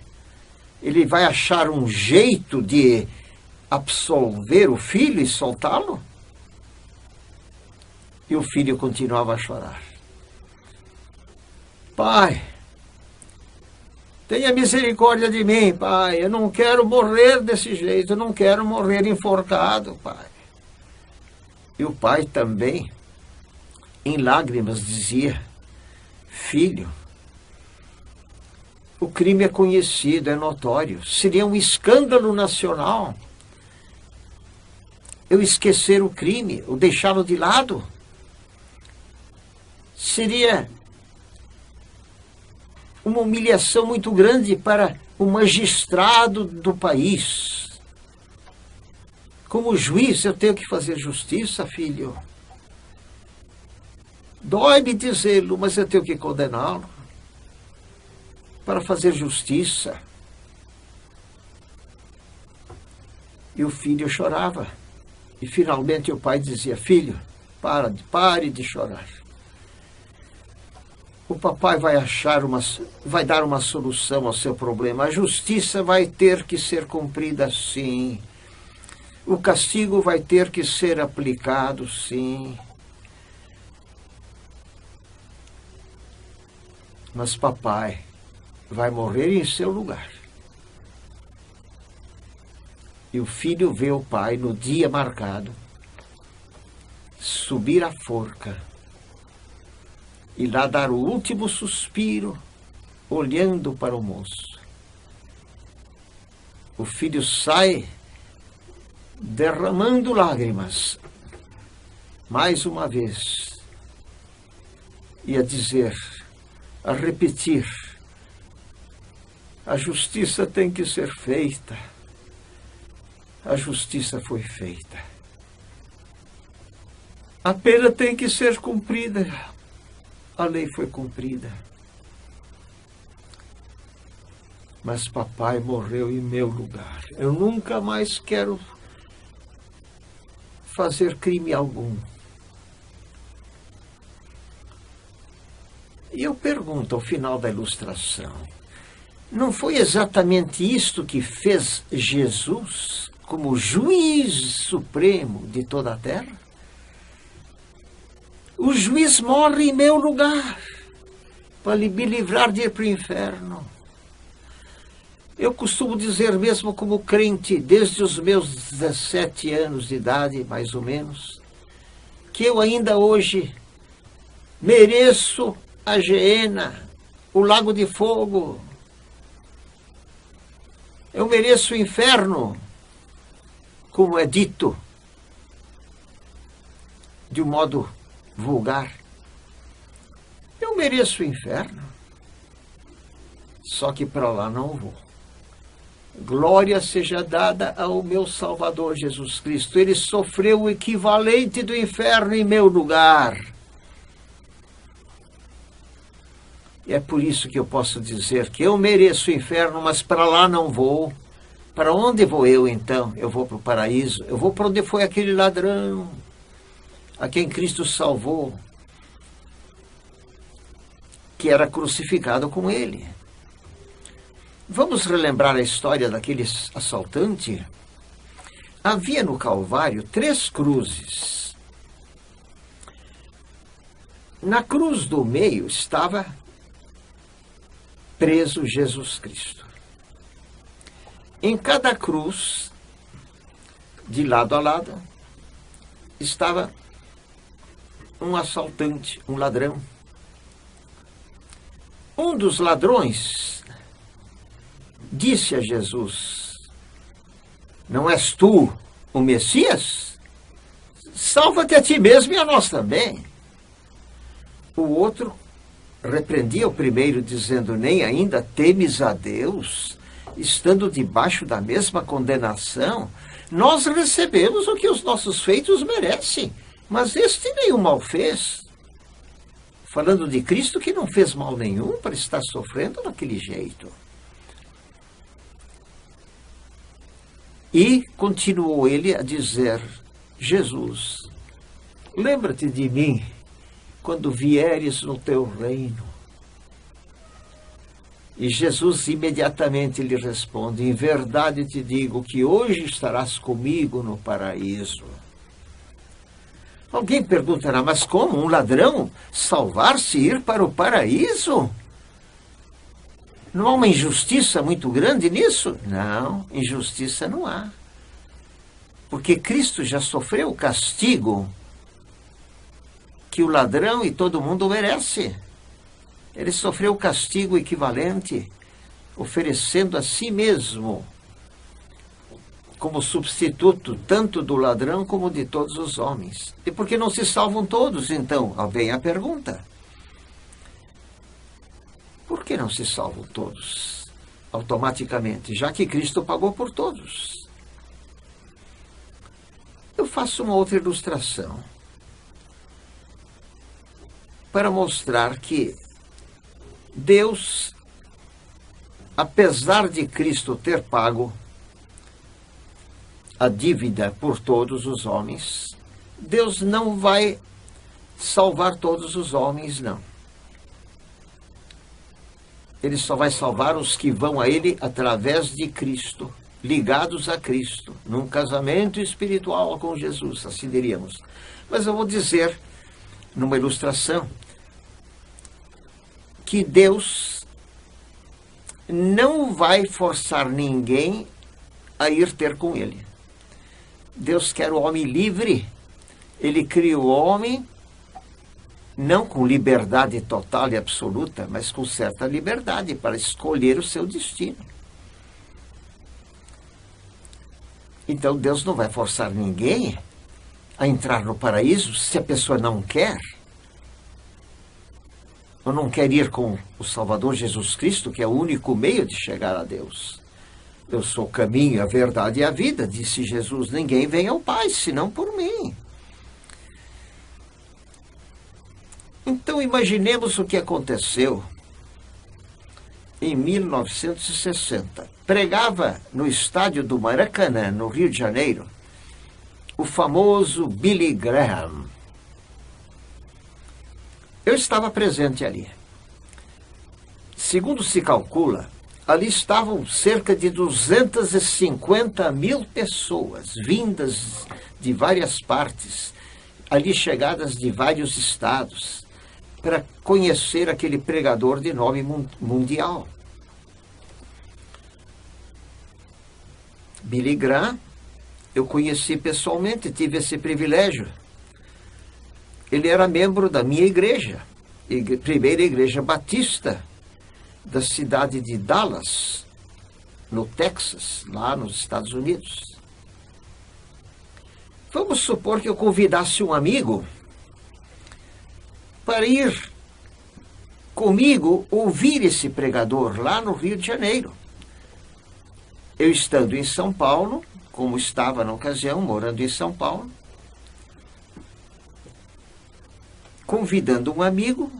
Speaker 1: Ele vai achar um jeito de absolver o filho e soltá-lo? E o filho continuava a chorar. Pai, tenha misericórdia de mim, pai. Eu não quero morrer desse jeito, eu não quero morrer enforcado, pai. E o pai também, em lágrimas, dizia: filho, o crime é conhecido, é notório. Seria um escândalo nacional eu esquecer o crime, ou deixá-lo de lado. Seria uma humilhação muito grande para o magistrado do país. Como juiz, eu tenho que fazer justiça, filho. Dói-me dizê-lo, mas eu tenho que condená-lo para fazer justiça. E o filho chorava. E finalmente o pai dizia: filho, pare de chorar. O papai vai dar uma solução ao seu problema. A justiça vai ter que ser cumprida, sim. O castigo vai ter que ser aplicado, sim. Mas papai vai morrer em seu lugar. E o filho vê o pai, no dia marcado, subir a forca e lá dar o último suspiro, olhando para o moço. O filho sai derramando lágrimas, mais uma vez, e a dizer, a repetir: a justiça tem que ser feita. A justiça foi feita. A pena tem que ser cumprida. A lei foi cumprida. mas papai morreu em meu lugar. Eu nunca mais quero fazer crime algum. E eu pergunto ao final da ilustração, não foi exatamente isto que fez Jesus como juiz supremo de toda a terra? O juiz morre em meu lugar, para me livrar de ir para o inferno. Eu costumo dizer mesmo como crente, desde os meus 17 anos de idade, mais ou menos, que eu ainda hoje mereço a geena, o lago de fogo. Eu mereço o inferno, como é dito, de um modo vulgar. Eu mereço o inferno, só que para lá não vou. Glória seja dada ao meu Salvador Jesus Cristo. Ele sofreu o equivalente do inferno em meu lugar. E é por isso que eu posso dizer que eu mereço o inferno, mas para lá não vou. Para onde vou eu, então? Eu vou para o paraíso. Eu vou para onde foi aquele ladrão, a quem Cristo salvou, que era crucificado com ele. Vamos relembrar a história daquele assaltante? Havia no Calvário 3 cruzes. Na cruz do meio estava preso Jesus Cristo. Em cada cruz, de lado a lado, estava um assaltante, um ladrão. Um dos ladrões disse a Jesus: não és tu o Messias? Salva-te a ti mesmo e a nós também. O outro repreendia o primeiro, dizendo: nem ainda temes a Deus, estando debaixo da mesma condenação? Nós recebemos o que os nossos feitos merecem, mas este nenhum mal fez. Falando de Cristo, que não fez mal nenhum para estar sofrendo daquele jeito. E continuou ele a dizer: Jesus, lembra-te de mim quando vieres no teu reino. E Jesus imediatamente lhe responde: em verdade te digo que hoje estarás comigo no paraíso. Alguém perguntará: mas como um ladrão salvar-se e ir para o paraíso? Não há uma injustiça muito grande nisso? Não, injustiça não há. Porque Cristo já sofreu o castigo que o ladrão e todo mundo merece. Ele sofreu o castigo equivalente, oferecendo a si mesmo como substituto tanto do ladrão como de todos os homens. E por que não se salvam todos, então? Vem a pergunta. Por que não se salvam todos automaticamente, já que Cristo pagou por todos? Eu faço uma outra ilustração para mostrar que Deus, apesar de Cristo ter pago a dívida por todos os homens, Deus não vai salvar todos os homens, não. Ele só vai salvar os que vão a Ele através de Cristo, ligados a Cristo, num casamento espiritual com Jesus, assim diríamos. Mas eu vou dizer, numa ilustração, que Deus não vai forçar ninguém a ir ter com Ele. Deus quer o homem livre. Ele cria o homem não com liberdade total e absoluta, mas com certa liberdade para escolher o seu destino. Então Deus não vai forçar ninguém a entrar no paraíso se a pessoa não quer. Ou não quer ir com o Salvador Jesus Cristo, que é o único meio de chegar a Deus. Eu sou o caminho, a verdade e a vida, disse Jesus. Ninguém vem ao Pai, senão por mim. Então imaginemos o que aconteceu em 1960. Pregava no estádio do Maracanã, no Rio de Janeiro, o famoso Billy Graham. Eu estava presente ali. Segundo se calcula, ali estavam cerca de 250 mil pessoas, vindas de várias partes, ali chegadas de vários estados, para conhecer aquele pregador de nome mundial. Billy Graham, eu conheci pessoalmente, tive esse privilégio. Ele era membro da minha igreja, primeira igreja batista da cidade de Dallas, no Texas, lá nos Estados Unidos. Vamos supor que eu convidasse um amigo para ir comigo ouvir esse pregador lá no Rio de Janeiro. Eu estando em São Paulo, como estava na ocasião, morando em São Paulo, convidando um amigo,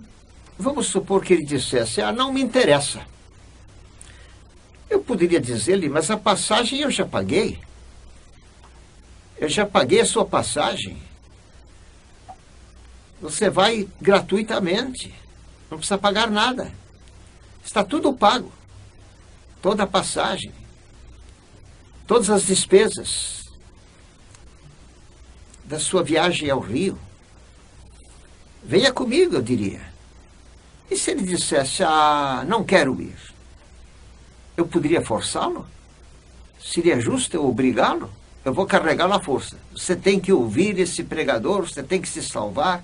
Speaker 1: vamos supor que ele dissesse, não me interessa. Eu poderia dizer-lhe, mas a passagem eu já paguei. Eu já paguei a sua passagem. Você vai gratuitamente. Não precisa pagar nada. Está tudo pago. Toda a passagem. Todas as despesas da sua viagem ao Rio. Venha comigo, eu diria. E se ele dissesse, não quero ir? Eu poderia forçá-lo? Seria justo eu obrigá-lo? Eu vou carregá-lo à força. Você tem que ouvir esse pregador, você tem que se salvar.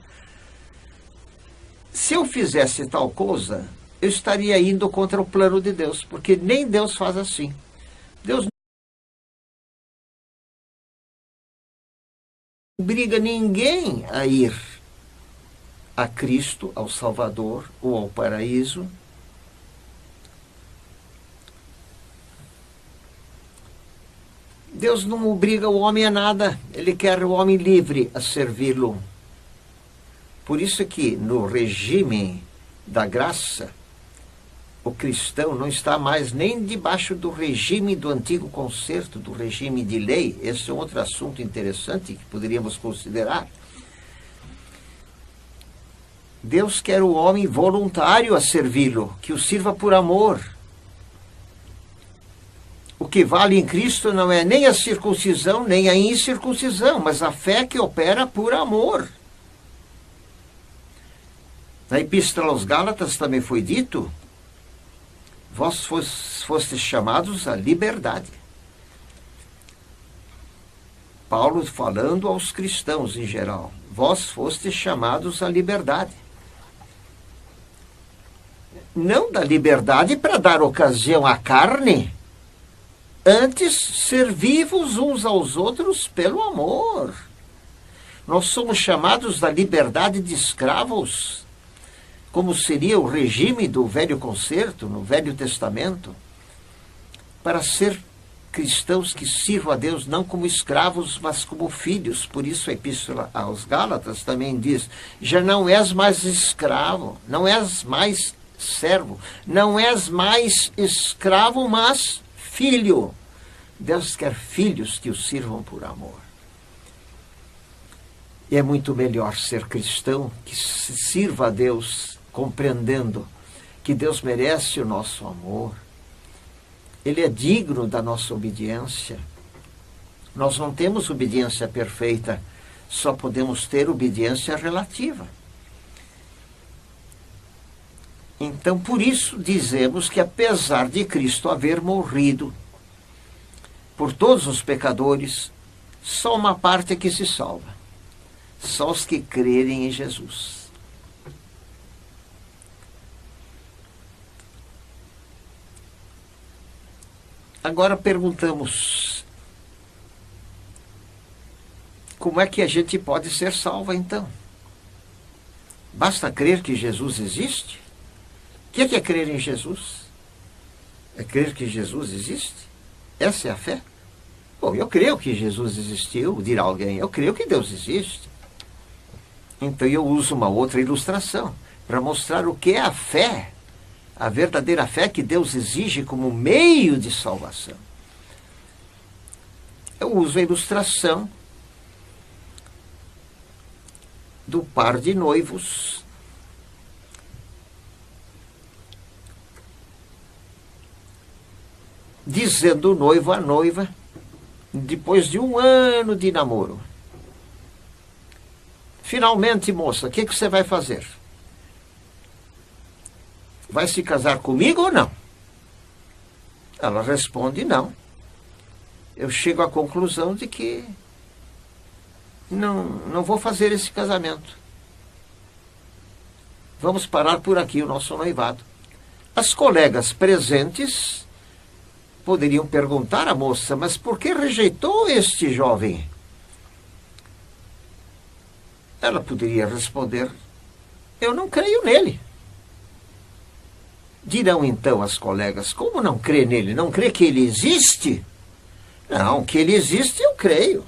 Speaker 1: Se eu fizesse tal coisa, eu estaria indo contra o plano de Deus, porque nem Deus faz assim. Deus não obriga ninguém a ir a Cristo, ao Salvador ou ao paraíso. Deus não obriga o homem a nada, ele quer o homem livre a servi-lo. Por isso que no regime da graça, o cristão não está mais nem debaixo do regime do antigo concerto, do regime de lei. Esse é um outro assunto interessante que poderíamos considerar. Deus quer o homem voluntário a servi-lo, que o sirva por amor. O que vale em Cristo não é nem a circuncisão, nem a incircuncisão, mas a fé que opera por amor. Na Epístola aos Gálatas também foi dito, vós fostes chamados à liberdade. Paulo falando aos cristãos em geral, vós fostes chamados à liberdade. Não da liberdade para dar ocasião à carne, antes servi-vos uns aos outros pelo amor. Nós somos chamados da liberdade de escravos, como seria o regime do Velho Concerto, no Velho Testamento, para ser cristãos que sirvam a Deus não como escravos, mas como filhos. Por isso a Epístola aos Gálatas também diz, já não és mais escravo, não és mais servo, não és mais escravo, mas filho. Deus quer filhos que o sirvam por amor. E é muito melhor ser cristão que se sirva a Deus compreendendo que Deus merece o nosso amor. Ele é digno da nossa obediência. Nós não temos obediência perfeita, só podemos ter obediência relativa. Então, por isso, dizemos que apesar de Cristo haver morrido por todos os pecadores, só uma parte é que se salva. Só os que crerem em Jesus. Agora perguntamos, como é que a gente pode ser salvo então? Basta crer que Jesus existe? O que é crer em Jesus? É crer que Jesus existe? Essa é a fé? Bom, eu creio que Jesus existiu, dirá alguém, eu creio que Deus existe. Então eu uso uma outra ilustração para mostrar o que é a fé. a verdadeira fé que Deus exige como meio de salvação. Eu uso a ilustração do par de noivos dizendo o noivo à noiva, depois de 1 ano de namoro: finalmente, moça, o que você vai fazer? Vai se casar comigo ou não? Ela responde: não. Eu chego à conclusão de que não vou fazer esse casamento. Vamos parar por aqui o nosso noivado. As colegas presentes poderiam perguntar à moça: mas por que rejeitou este jovem? Ela poderia responder: eu não creio nele. Dirão então as colegas: como não crê nele? Não crê que ele existe? Não, que ele existe eu creio.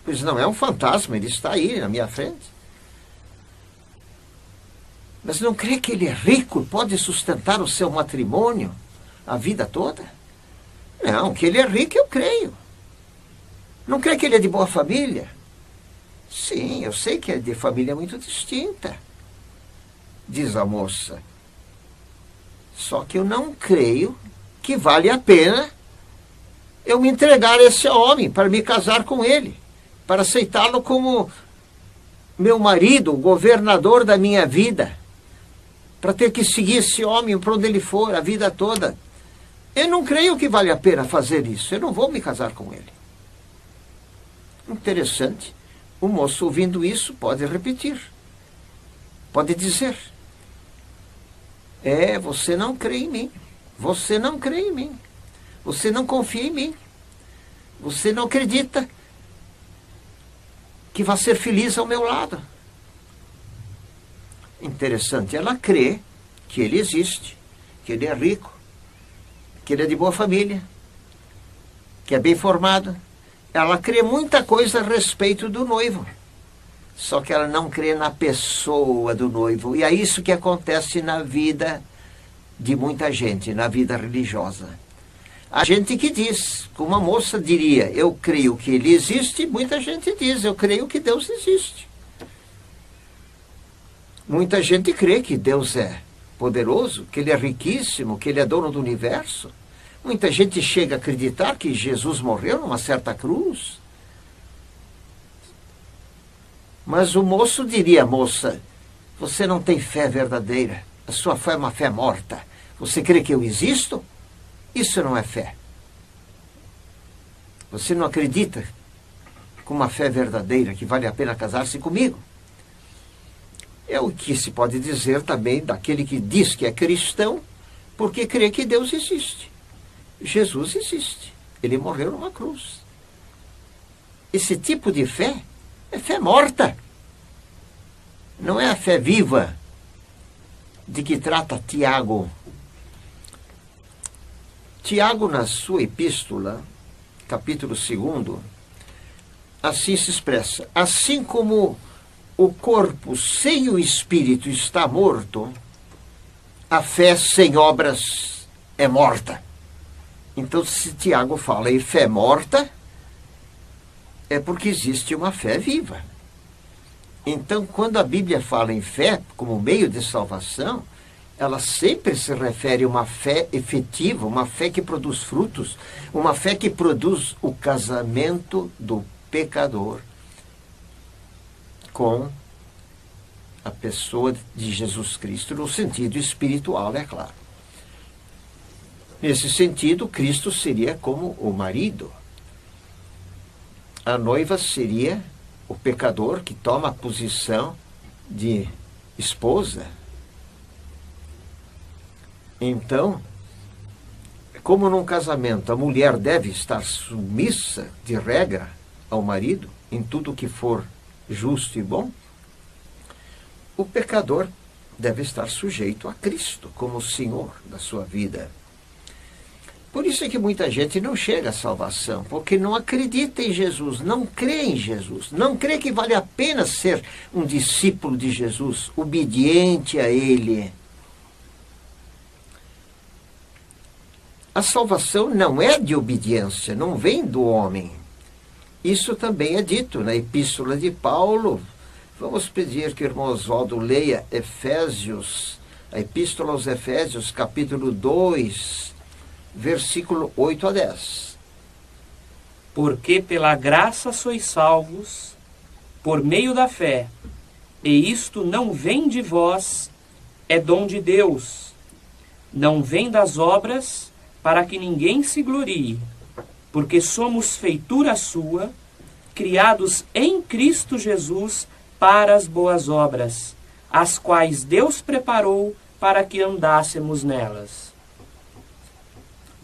Speaker 1: Pois não é um fantasma, ele está aí na minha frente. Mas não crê que ele é rico e pode sustentar o seu matrimônio a vida toda? Não, que ele é rico eu creio. Não crê que ele é de boa família? Sim, eu sei que é de família muito distinta, diz a moça. Só que eu não creio que vale a pena eu me entregar a esse homem para me casar com ele, para aceitá-lo como meu marido, o governador da minha vida, para ter que seguir esse homem para onde ele for a vida toda. Eu não creio que vale a pena fazer isso. Eu não vou me casar com ele. Interessante. O moço, ouvindo isso, pode repetir. Pode dizer: você não crê em mim. Você não crê em mim. Você não confia em mim. Você não acredita que vai ser feliz ao meu lado. Interessante. Ela crê que ele existe, que ele é rico, que ele é de boa família, que é bem formado. Ela crê muita coisa a respeito do noivo. Só que ela não crê na pessoa do noivo. E é isso que acontece na vida de muita gente, na vida religiosa. A gente que diz, como a moça diria: eu creio que ele existe. Muita gente diz: eu creio que Deus existe. Muita gente crê que Deus é poderoso, que ele é riquíssimo, que ele é dono do universo. Muita gente chega a acreditar que Jesus morreu numa certa cruz. Mas o moço diria: moça, você não tem fé verdadeira. A sua fé é uma fé morta. Você crê que eu existo? Isso não é fé. Você não acredita com uma fé verdadeira que vale a pena casar-se comigo? É o que se pode dizer também daquele que diz que é cristão porque crê que Deus existe. Jesus existe. Ele morreu numa cruz. Esse tipo de fé é fé morta. Não é a fé viva de que trata Tiago. Tiago, na sua epístola, capítulo 2, assim se expressa: assim como o corpo sem o espírito está morto, a fé sem obras é morta. Então, se Tiago fala em fé morta, é porque existe uma fé viva. Então, quando a Bíblia fala em fé como meio de salvação, ela sempre se refere a uma fé efetiva, uma fé que produz frutos, uma fé que produz o casamento do pecador com a pessoa de Jesus Cristo, no sentido espiritual, é claro. Nesse sentido, Cristo seria como o marido. A noiva seria o pecador que toma a posição de esposa. Então, como num casamento a mulher deve estar submissa, de regra, ao marido, em tudo que for justo e bom, o pecador deve estar sujeito a Cristo como o Senhor da sua vida. Por isso é que muita gente não chega à salvação, porque não acredita em Jesus, não crê em Jesus, não crê que vale a pena ser um discípulo de Jesus, obediente a Ele. A salvação não é de obediência, não vem do homem. Isso também é dito na Epístola de Paulo. Vamos pedir que o irmão Oswaldo leia Efésios, a Epístola aos Efésios, capítulo 2, versículo 8 a 10.
Speaker 3: Porque pela graça sois salvos, por meio da fé, e isto não vem de vós, é dom de Deus. Não vem das obras, para que ninguém se glorie, porque somos feitura sua, criados em Cristo Jesus para as boas obras, as quais Deus preparou para que andássemos nelas.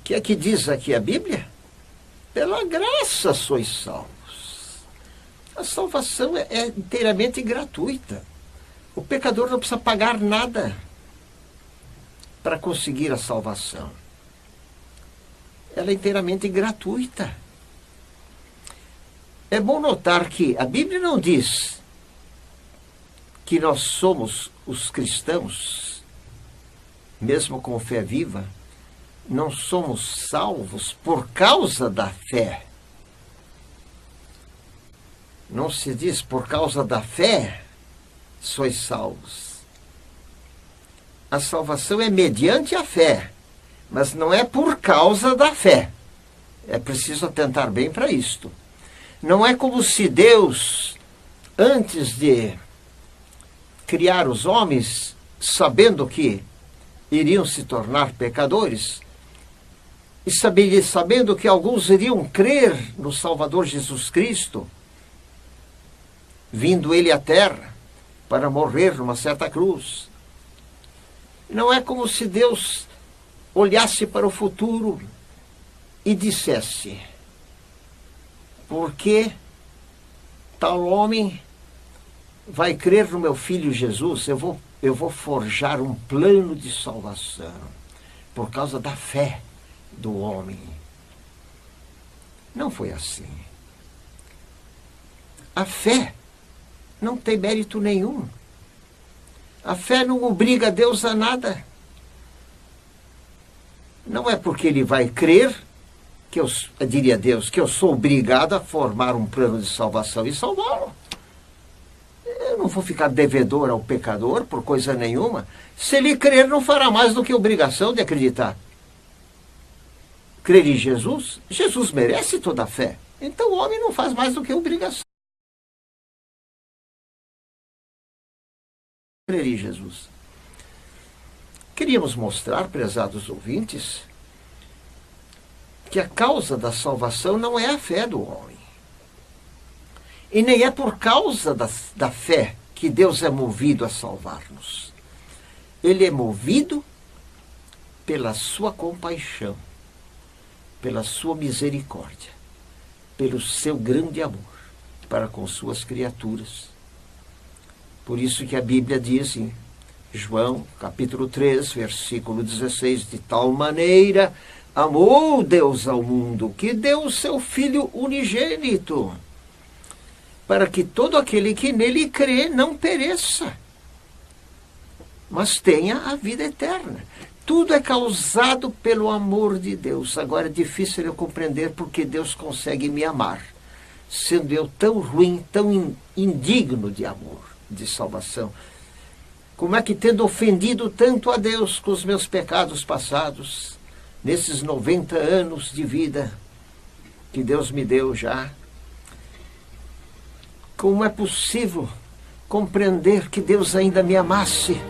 Speaker 1: O que é que diz aqui a Bíblia? Pela graça sois salvos. A salvação é inteiramente gratuita. O pecador não precisa pagar nada para conseguir a salvação. Ela é inteiramente gratuita. É bom notar que a Bíblia não diz que nós somos os cristãos, mesmo com fé viva, não somos salvos por causa da fé. Não se diz por causa da fé sois salvos. A salvação é mediante a fé, mas não é por causa da fé. É preciso atentar bem para isto. Não é como se Deus, antes de criar os homens, sabendo que iriam se tornar pecadores, e sabendo que alguns iriam crer no Salvador Jesus Cristo, vindo ele à terra para morrer numa certa cruz. Não é como se Deus olhasse para o futuro e dissesse: porque tal homem vai crer no meu filho Jesus, eu vou forjar um plano de salvação por causa da fé do homem. Não foi assim. A fé não tem mérito nenhum. A fé não obriga Deus a nada. Não é porque ele vai crer que eu diria a Deus que eu sou obrigado a formar um plano de salvação e salvá-lo. Eu não vou ficar devedor ao pecador por coisa nenhuma. Se ele crer, não fará mais do que obrigação de acreditar. Crer em Jesus? Jesus merece toda a fé. Então o homem não faz mais do que obrigação. Crer em Jesus. Queríamos mostrar, prezados ouvintes, que a causa da salvação não é a fé do homem. E nem é por causa da fé que Deus é movido a salvar-nos. Ele é movido pela sua compaixão, pela sua misericórdia, pelo seu grande amor para com suas criaturas. Por isso que a Bíblia diz em João, capítulo 3, versículo 16, de tal maneira amou Deus ao mundo, que deu o seu Filho unigênito, para que todo aquele que nele crê não pereça, mas tenha a vida eterna. Tudo é causado pelo amor de Deus. Agora é difícil eu compreender porque Deus consegue me amar, sendo eu tão ruim, tão indigno de amor, de salvação. Como é que, tendo ofendido tanto a Deus com os meus pecados passados, nesses 90 anos de vida que Deus me deu já, como é possível compreender que Deus ainda me amasse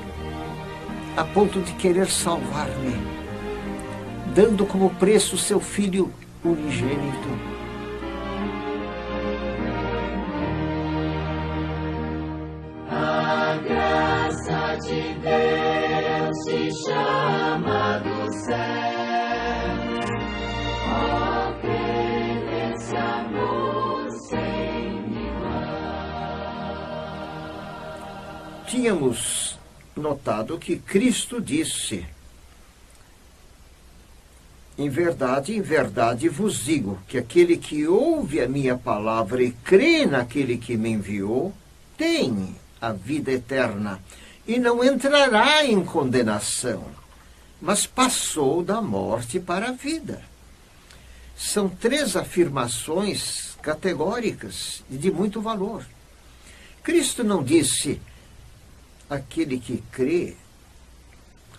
Speaker 1: a ponto de querer salvar-me, dando como preço o seu Filho unigênito?
Speaker 4: A graça de Deus te chama do céu. Oh, crê nesse amor sem igual.
Speaker 1: Tínhamos notado que Cristo disse: em verdade vos digo que aquele que ouve a minha palavra e crê naquele que me enviou, tem a vida eterna e não entrará em condenação, mas passou da morte para a vida. São 3 afirmações categóricas e de muito valor. Cristo não disse: aquele que crê,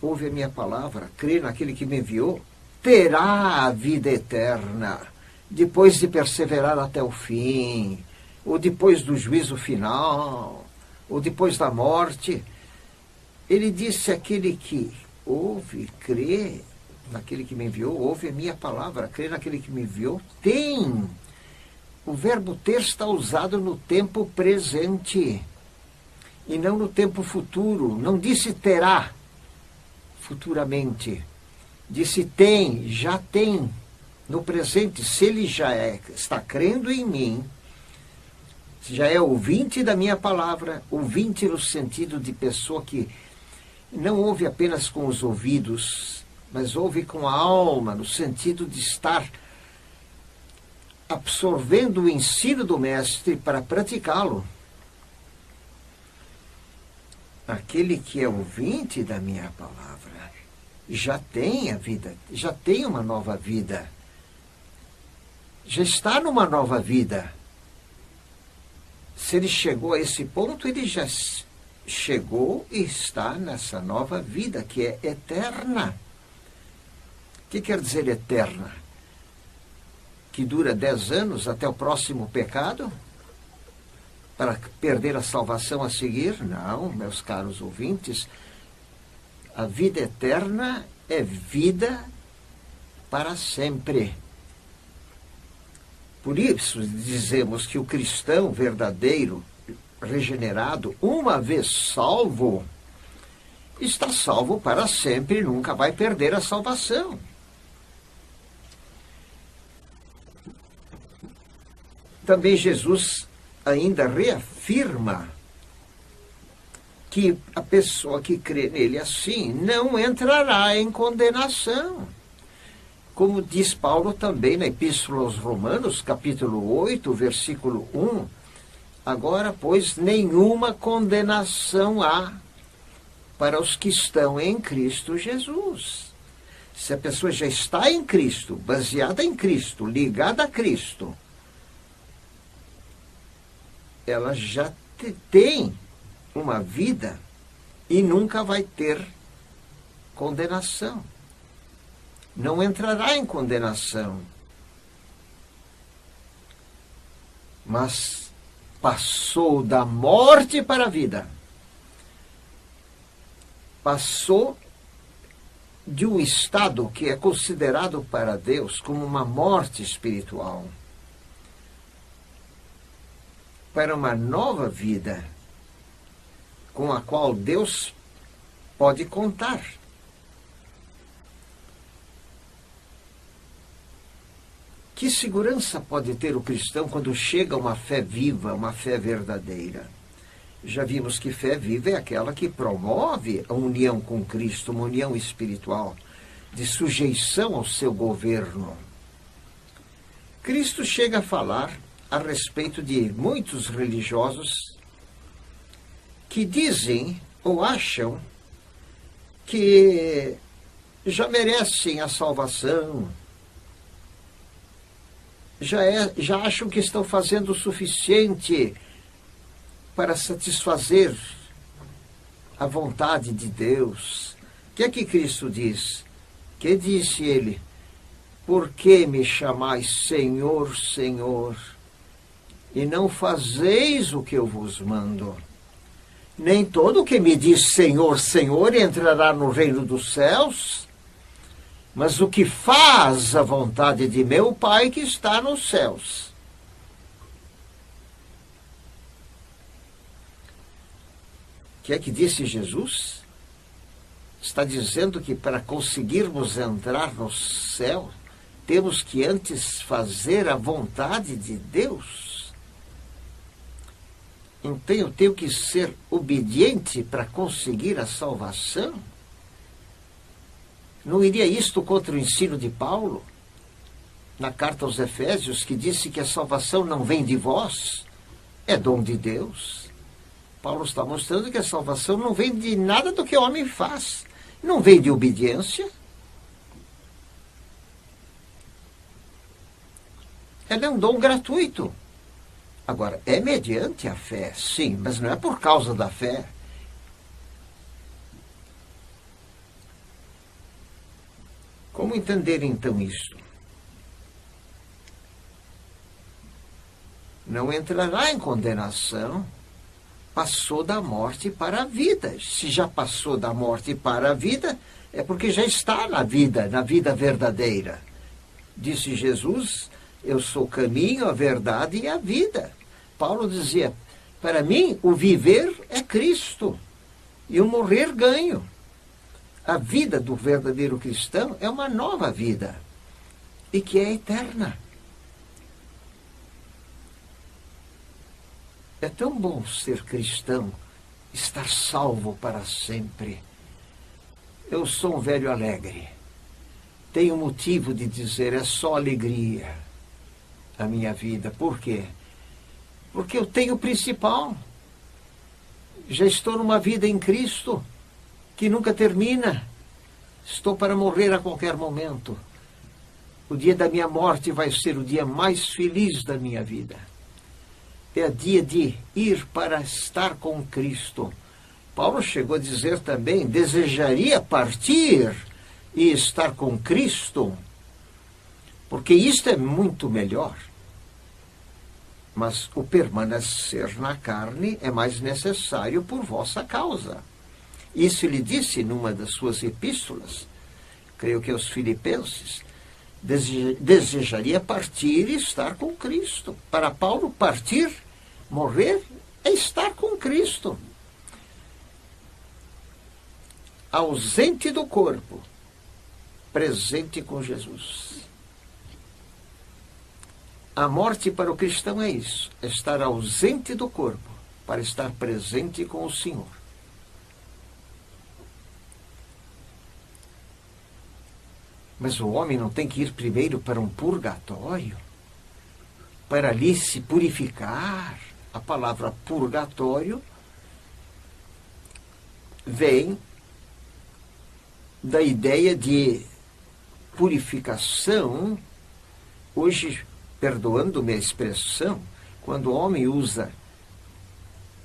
Speaker 1: ouve a minha palavra, crê naquele que me enviou, terá a vida eterna, depois de perseverar até o fim, ou depois do juízo final, ou depois da morte. Ele disse: aquele que ouve, crê naquele que me enviou, ouve a minha palavra, crê naquele que me enviou, tem. O verbo ter está usado no tempo presente e não no tempo futuro. Não disse terá futuramente. Disse tem, já tem no presente. Se ele já está crendo em mim, já é ouvinte da minha palavra, ouvinte no sentido de pessoa que não ouve apenas com os ouvidos, mas ouve com a alma, no sentido de estar absorvendo o ensino do Mestre para praticá-lo. Aquele que é ouvinte da minha palavra já tem a vida, já tem uma nova vida, já está numa nova vida. Se ele chegou a esse ponto, ele já chegou e está nessa nova vida que é eterna. O que quer dizer eterna? Que dura 10 anos até o próximo pecado? Para perder a salvação a seguir? Não, meus caros ouvintes. A vida eterna é vida para sempre. Por isso dizemos que o cristão verdadeiro, regenerado, uma vez salvo, está salvo para sempre e nunca vai perder a salvação. Também Jesus ainda reafirma que a pessoa que crê nele assim não entrará em condenação. Como diz Paulo também na Epístola aos Romanos, capítulo 8, versículo 1, agora, pois, nenhuma condenação há para os que estão em Cristo Jesus. Se a pessoa já está em Cristo, baseada em Cristo, ligada a Cristo, ela já tem uma vida e nunca vai ter condenação. Não entrará em condenação. Mas passou da morte para a vida. Passou de um estado que é considerado para Deus como uma morte espiritual para uma nova vida com a qual Deus pode contar. Que segurança pode ter o cristão quando chega a uma fé viva, uma fé verdadeira? Já vimos que fé viva é aquela que promove a união com Cristo, uma união espiritual, de sujeição ao seu governo. Cristo chega a falar a respeito de muitos religiosos que dizem ou acham que já merecem a salvação, já acham que estão fazendo o suficiente para satisfazer a vontade de Deus. O que é que Cristo diz? Que disse ele? Por que me chamais Senhor, Senhor, e não fazeis o que eu vos mando? Nem todo o que me diz Senhor, Senhor entrará no reino dos céus, mas o que faz a vontade de meu Pai que está nos céus. O que é que disse Jesus? Está dizendo que para conseguirmos entrar no céu, temos que antes fazer a vontade de Deus. Então eu tenho que ser obediente para conseguir a salvação? Não iria isto contra o ensino de Paulo, na carta aos Efésios, que disse que a salvação não vem de vós, é dom de Deus? Paulo está mostrando que a salvação não vem de nada do que o homem faz, Não vem de obediência. Ela é um dom gratuito. Agora, é mediante a fé, sim, mas não é por causa da fé. Como entender então isso? Não entrará em condenação, passou da morte para a vida. Se já passou da morte para a vida, é porque já está na vida verdadeira. Disse Jesus, eu sou o caminho, a verdade e a vida. Paulo dizia, para mim o viver é Cristo e o morrer ganho. A vida do verdadeiro cristão é uma nova vida e que é eterna. É tão bom ser cristão, estar salvo para sempre. Eu sou um velho alegre. Tenho motivo de dizer, é só alegria a minha vida. Por quê? Porque eu tenho o principal. Já estou numa vida em Cristo que nunca termina. Estou para morrer a qualquer momento. O dia da minha morte vai ser o dia mais feliz da minha vida. É dia de ir para estar com Cristo. Paulo chegou a dizer também, desejaria partir e estar com Cristo, porque isto é muito melhor. Mas o permanecer na carne é mais necessário por vossa causa. Isso ele disse numa das suas epístolas, creio que aos Filipenses, desejaria partir e estar com Cristo. Para Paulo, partir, morrer, é estar com Cristo. Ausente do corpo, presente com Jesus. A morte para o cristão é isso, é estar ausente do corpo, para estar presente com o Senhor. Mas o homem não tem que ir primeiro para um purgatório, para ali se purificar. A palavra purgatório vem da ideia de purificação. Hoje, perdoando-me a expressão, quando o homem usa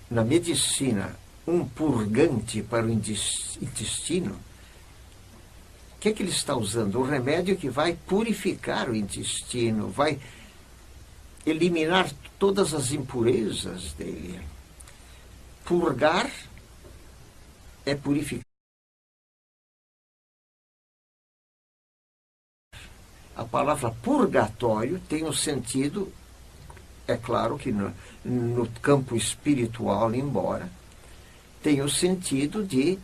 Speaker 1: na medicina um purgante para o intestino, o que é que ele está usando? O remédio que vai purificar o intestino, vai eliminar todas as impurezas dele. Purgar é purificar. A palavra purgatório tem um sentido, é claro que no campo espiritual, embora, tem o sentido de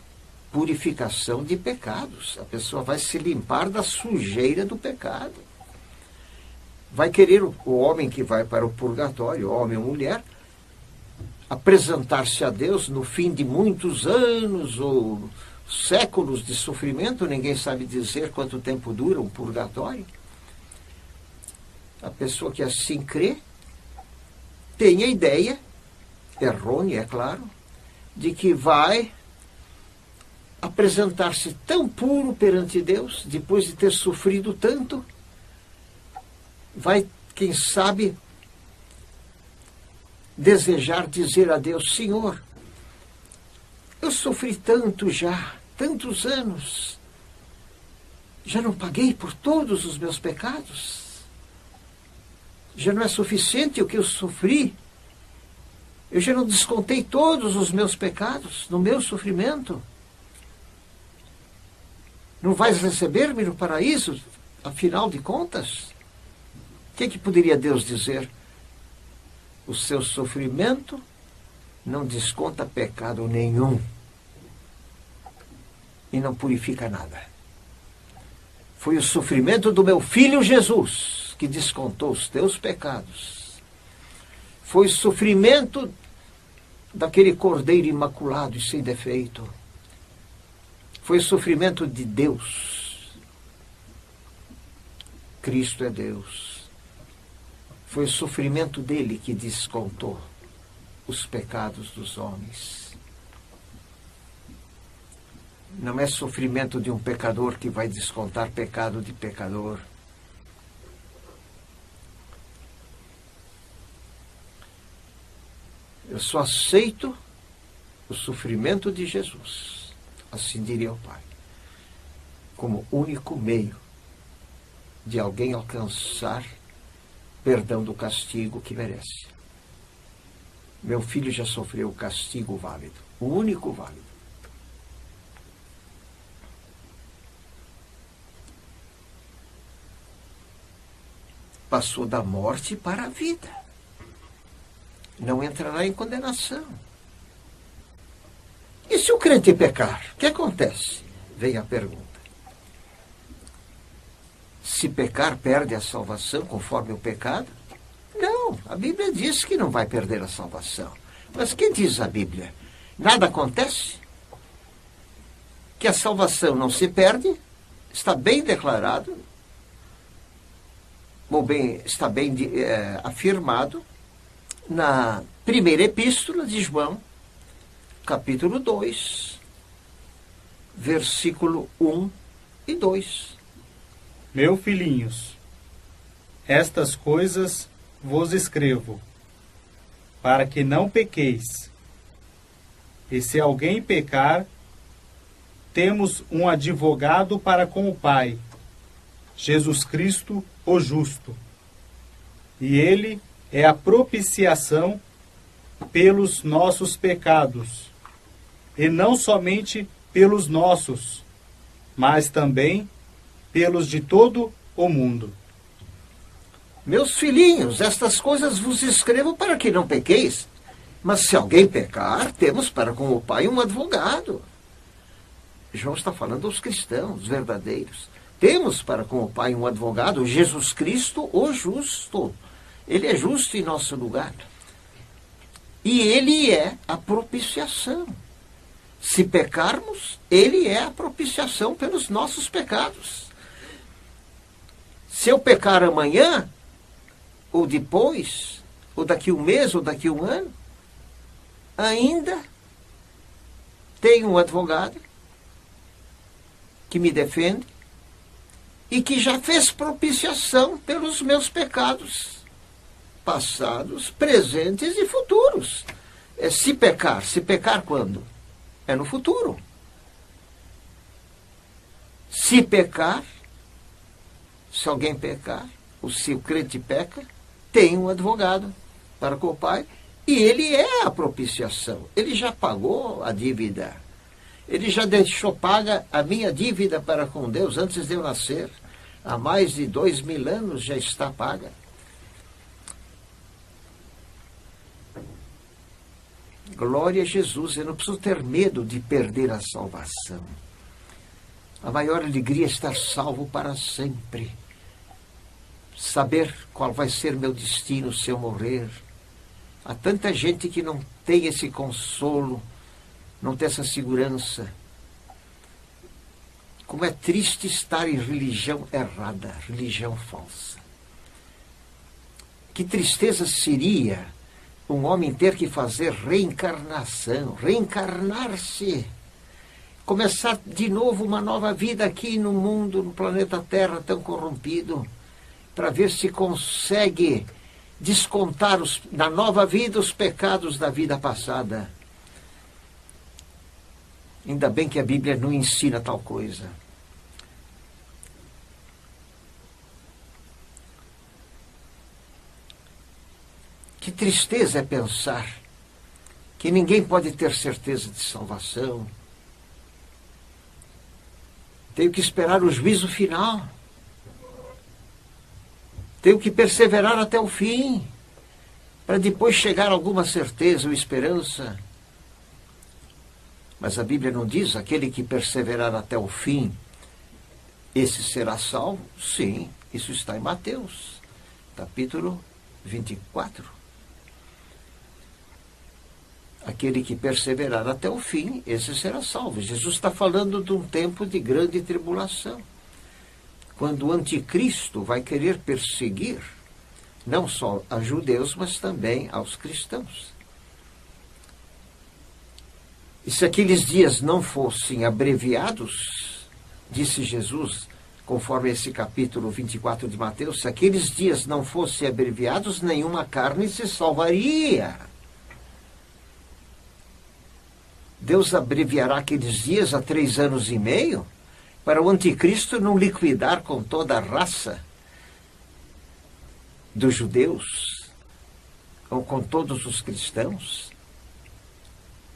Speaker 1: purificação de pecados. A pessoa vai se limpar da sujeira do pecado. Vai querer o homem que vai para o purgatório, homem ou mulher, apresentar-se a Deus no fim de muitos anos ou séculos de sofrimento, ninguém sabe dizer quanto tempo dura um purgatório. A pessoa que assim crê tem a ideia, errônea, é claro, de que vai apresentar-se tão puro perante Deus, depois de ter sofrido tanto, vai, quem sabe, desejar dizer a Deus, Senhor, eu sofri tanto já, tantos anos, já não paguei por todos os meus pecados? Já não é suficiente o que eu sofri? Eu já não descontei todos os meus pecados no meu sofrimento? Não vais receber-me no paraíso, afinal de contas? O que poderia Deus dizer? O seu sofrimento não desconta pecado nenhum e não purifica nada. Foi o sofrimento do meu filho Jesus que descontou os teus pecados. Foi o sofrimento daquele cordeiro imaculado e sem defeito. Foi o sofrimento de Deus. Cristo é Deus. Foi o sofrimento dele que descontou os pecados dos homens. Não é sofrimento de um pecador que vai descontar pecado de pecador. Eu só aceito o sofrimento de Jesus, assim diria o Pai, como único meio de alguém alcançar perdão do castigo que merece. Meu filho já sofreu o castigo válido, o único válido. Passou da morte para a vida. Não entrará em condenação. E se o crente pecar, o que acontece? Vem a pergunta. Se pecar, perde a salvação conforme o pecado? Não, a Bíblia diz que não vai perder a salvação. Mas quem diz a Bíblia? Nada acontece? Que a salvação não se perde? Está bem declarado, ou bem, está bem afirmado na primeira epístola de João, capítulo 2, versículo 1 e 2.
Speaker 2: Meus filhinhos, estas coisas vos escrevo, para que não pequeis. E se alguém pecar, temos um advogado para com o Pai, Jesus Cristo, o justo. E ele é a propiciação pelos nossos pecados, e não somente pelos nossos, mas também pelos de todo o mundo.
Speaker 1: Meus filhinhos, estas coisas vos escrevo para que não pequeis. Mas se alguém pecar, temos para com o Pai um advogado. João está falando aos cristãos verdadeiros. Temos para com o Pai um advogado, Jesus Cristo, o justo. Ele é justo em nosso lugar. E ele é a propiciação. Se pecarmos, ele é a propiciação pelos nossos pecados. Se eu pecar amanhã, ou depois, ou daqui um mês, ou daqui um ano, ainda tenho um advogado que me defende e que já fez propiciação pelos meus pecados passados, presentes e futuros. Se pecar quando? É no futuro. Se pecar, se alguém pecar, ou se o crente peca, tem um advogado para com o Pai, e ele é a propiciação. Ele já pagou a dívida. Ele já deixou paga a minha dívida para com Deus antes de eu nascer. Há mais de 2000 anos já está paga. Glória a Jesus, eu não preciso ter medo de perder a salvação. A maior alegria é estar salvo para sempre. Saber qual vai ser meu destino se eu morrer. Há tanta gente que não tem esse consolo, não tem essa segurança. Como é triste estar em religião errada, religião falsa. Que tristeza seria um homem ter que fazer reencarnação, reencarnar-se, começar de novo uma nova vida aqui no mundo, no planeta Terra tão corrompido, para ver se consegue descontar na nova vida os pecados da vida passada. Ainda bem que a Bíblia não ensina tal coisa. Que tristeza é pensar que ninguém pode ter certeza de salvação. Tenho que esperar o juízo final. Tenho que perseverar até o fim, para depois chegar a alguma certeza ou esperança. Mas a Bíblia não diz, aquele que perseverar até o fim, esse será salvo? Sim, isso está em Mateus, capítulo 24. Aquele que perseverar até o fim, esse será salvo. Jesus está falando de um tempo de grande tribulação, quando o anticristo vai querer perseguir não só a judeus, mas também aos cristãos. E se aqueles dias não fossem abreviados, disse Jesus, conforme esse capítulo 24 de Mateus, se aqueles dias não fossem abreviados, nenhuma carne se salvaria. Deus abreviará aqueles dias a 3 anos e meio para o anticristo não liquidar com toda a raça dos judeus ou com todos os cristãos.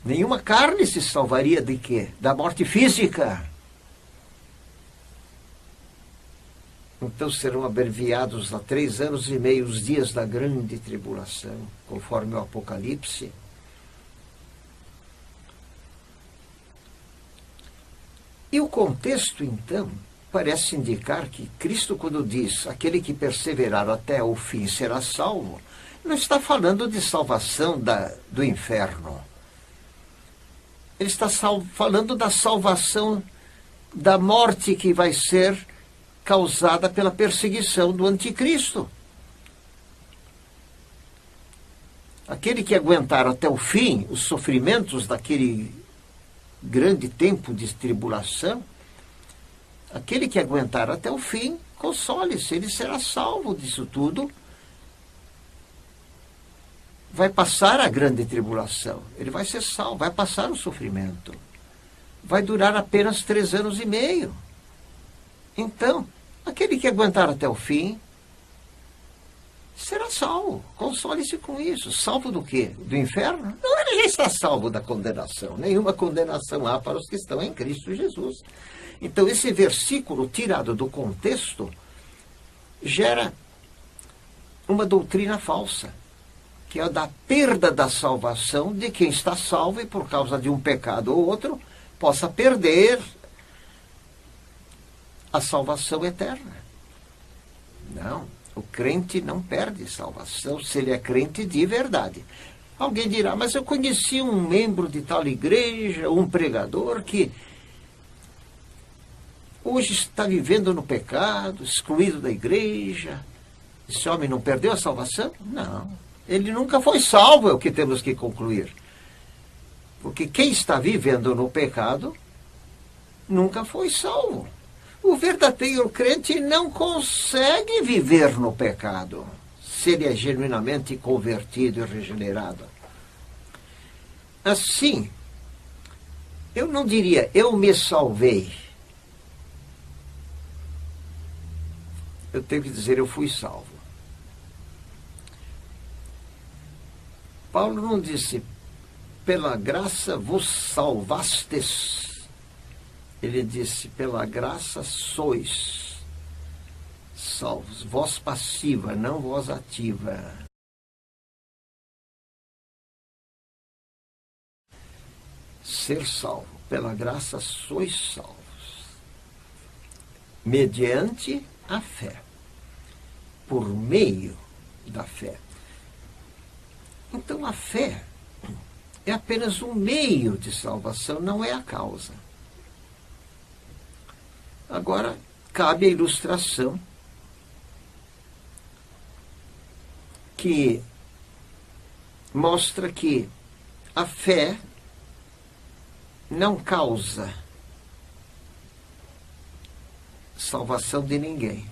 Speaker 1: Nenhuma carne se salvaria de quê? Da morte física. Então serão abreviados a 3 anos e meio os dias da grande tribulação, conforme o Apocalipse. E o contexto, então, parece indicar que Cristo, quando diz aquele que perseverar até o fim será salvo, não está falando de salvação do inferno. Ele está falando da salvação da morte que vai ser causada pela perseguição do anticristo. Aquele que aguentar até o fim os sofrimentos daquele grande tempo de tribulação, aquele que aguentar até o fim, console-se, ele será salvo disso tudo. Vai passar a grande tribulação, ele vai ser salvo, vai passar o sofrimento. Vai durar apenas 3 anos e meio. Então, aquele que aguentar até o fim, será salvo. Console-se com isso. Salvo do quê? Do inferno? Não, ele já está salvo da condenação. Nenhuma condenação há para os que estão em Cristo Jesus. Então, esse versículo, tirado do contexto, gera uma doutrina falsa, que é a da perda da salvação de quem está salvo e, por causa de um pecado ou outro, possa perder a salvação eterna. Não. O crente não perde salvação se ele é crente de verdade. Alguém dirá, mas eu conheci um membro de tal igreja, um pregador que hoje está vivendo no pecado, excluído da igreja. Esse homem não perdeu a salvação? Não. Ele nunca foi salvo, é o que temos que concluir. Porque quem está vivendo no pecado nunca foi salvo. O verdadeiro crente não consegue viver no pecado, se ele é genuinamente convertido e regenerado. Assim, eu não diria, eu me salvei. Eu tenho que dizer, eu fui salvo. Paulo não disse, pela graça vos salvastes. Ele disse, pela graça sois salvos. Voz passiva, não voz ativa. Ser salvo. Pela graça sois salvos. Mediante a fé. Por meio da fé. Então a fé é apenas um meio de salvação, não é a causa. Agora, cabe a ilustração que mostra que a fé não causa salvação de ninguém.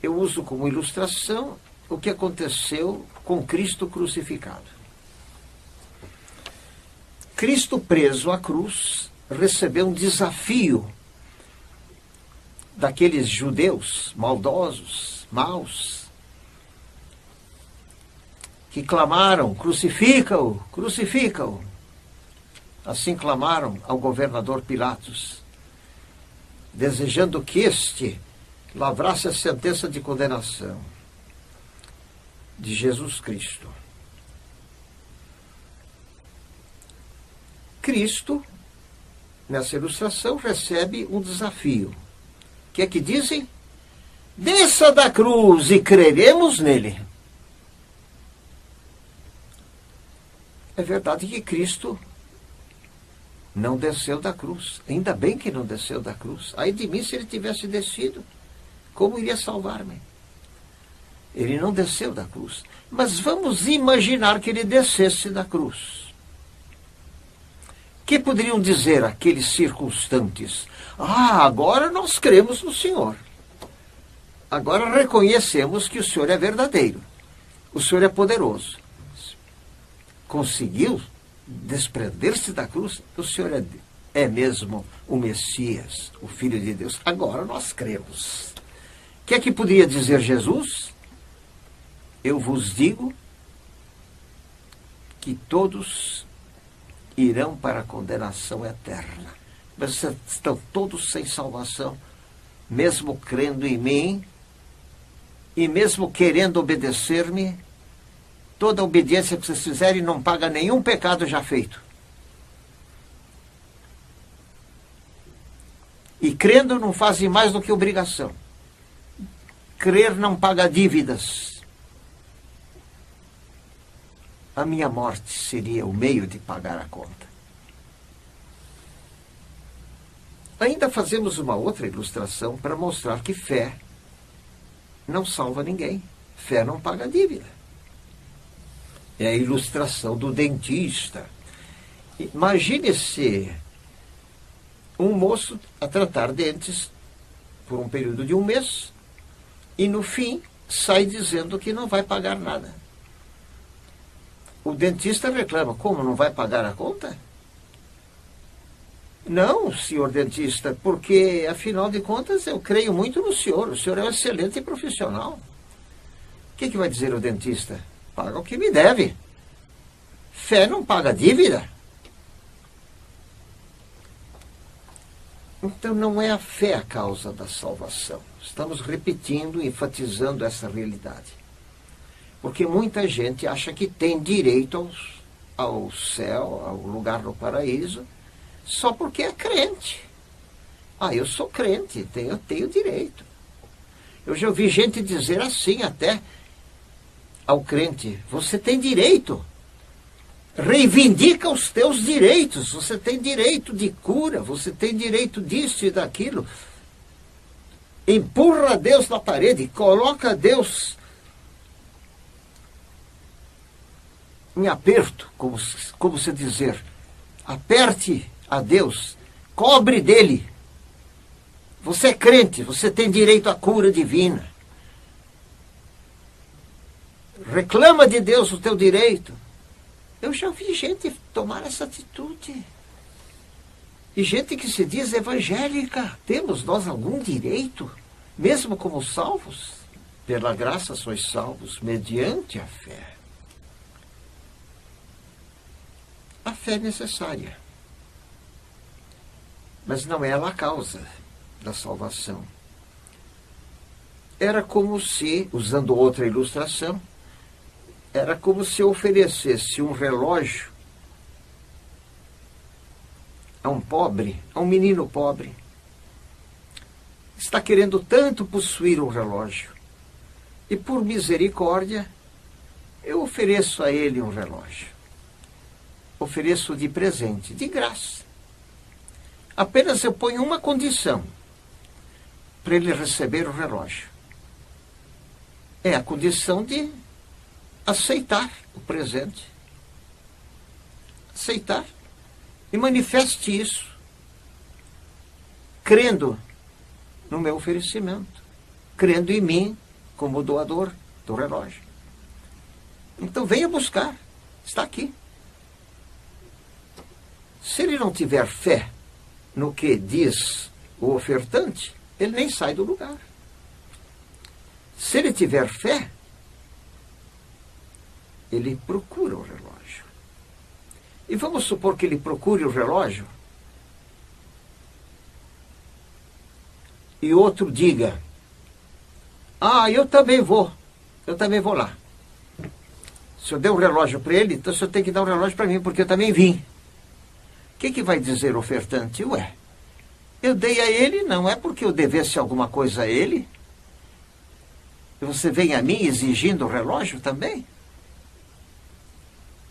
Speaker 1: Eu uso como ilustração o que aconteceu com Cristo crucificado. Cristo preso à cruz recebeu um desafio daqueles judeus maldosos, maus, que clamaram, crucifica-o, crucifica-o. Assim clamaram ao governador Pilatos, desejando que este lavrasse a sentença de condenação de Jesus Cristo. Cristo, nessa ilustração, recebe um desafio. O que é que dizem? Desça da cruz e creremos nele. É verdade que Cristo não desceu da cruz. Ainda bem que não desceu da cruz. Ai de mim se ele tivesse descido. Como iria salvar-me? Ele não desceu da cruz. Mas vamos imaginar que ele descesse da cruz. Que poderiam dizer aqueles circunstantes? Ah, agora nós cremos no Senhor. Agora reconhecemos que o Senhor é verdadeiro. O Senhor é poderoso. Conseguiu desprender-se da cruz. O Senhor é mesmo o Messias, o Filho de Deus. Agora nós cremos. O que é que podia dizer Jesus? Eu vos digo que todos irão para a condenação eterna. Mas estão todos sem salvação, mesmo crendo em mim e mesmo querendo obedecer-me. Toda obediência que vocês fizerem não paga nenhum pecado já feito. E crendo não fazem mais do que obrigação. Crer não paga dívidas. A minha morte seria o meio de pagar a conta. Ainda fazemos uma outra ilustração para mostrar que fé não salva ninguém. Fé não paga dívida. É a ilustração do dentista. Imagine-se um moço a tratar dentes por um período de um mês e no fim sai dizendo que não vai pagar nada. O dentista reclama, como não vai pagar a conta? Não, senhor dentista, porque afinal de contas eu creio muito no senhor. O senhor é um excelente profissional. O que vai dizer o dentista? Paga o que me deve. Fé não paga dívida. Então não é a fé a causa da salvação. Estamos repetindo, enfatizando essa realidade. Porque muita gente acha que tem direito ao céu, ao lugar no paraíso, só porque é crente. Ah, eu sou crente, eu tenho direito. Eu já ouvi gente dizer assim até ao crente, você tem direito. Reivindica os teus direitos. Você tem direito de cura, você tem direito disso e daquilo. Empurra Deus na parede, coloca Deus em aperto, como se dizer. Aperte a Deus, cobre dele. Você é crente, você tem direito à cura divina. Reclama de Deus o teu direito. Eu já vi gente tomar essa atitude. E gente que se diz evangélica. Temos nós algum direito, mesmo como salvos? Pela graça sois salvos, mediante a fé. A fé é necessária. Mas não é ela a causa da salvação. Era como se, usando outra ilustração, era como se eu oferecesse um relógio a um pobre, a um menino pobre. Está querendo tanto possuir um relógio. E por misericórdia, eu ofereço a ele um relógio. Ofereço de presente, de graça. Apenas eu ponho uma condição para ele receber o relógio. É a condição de aceitar o presente. Aceitar. E manifeste isso, crendo no meu oferecimento, crendo em mim como doador do relógio. Então venha buscar, está aqui. Se ele não tiver fé no que diz o ofertante, ele nem sai do lugar. Se ele tiver fé, ele procura o relógio. E vamos supor que ele procure o relógio e outro diga, eu também vou lá. Se eu der um relógio para ele, então o senhor tem que dar um relógio para mim, porque eu também vim. O que vai dizer o ofertante? Eu dei a ele, não é porque eu devesse alguma coisa a ele. E você vem a mim exigindo o relógio também?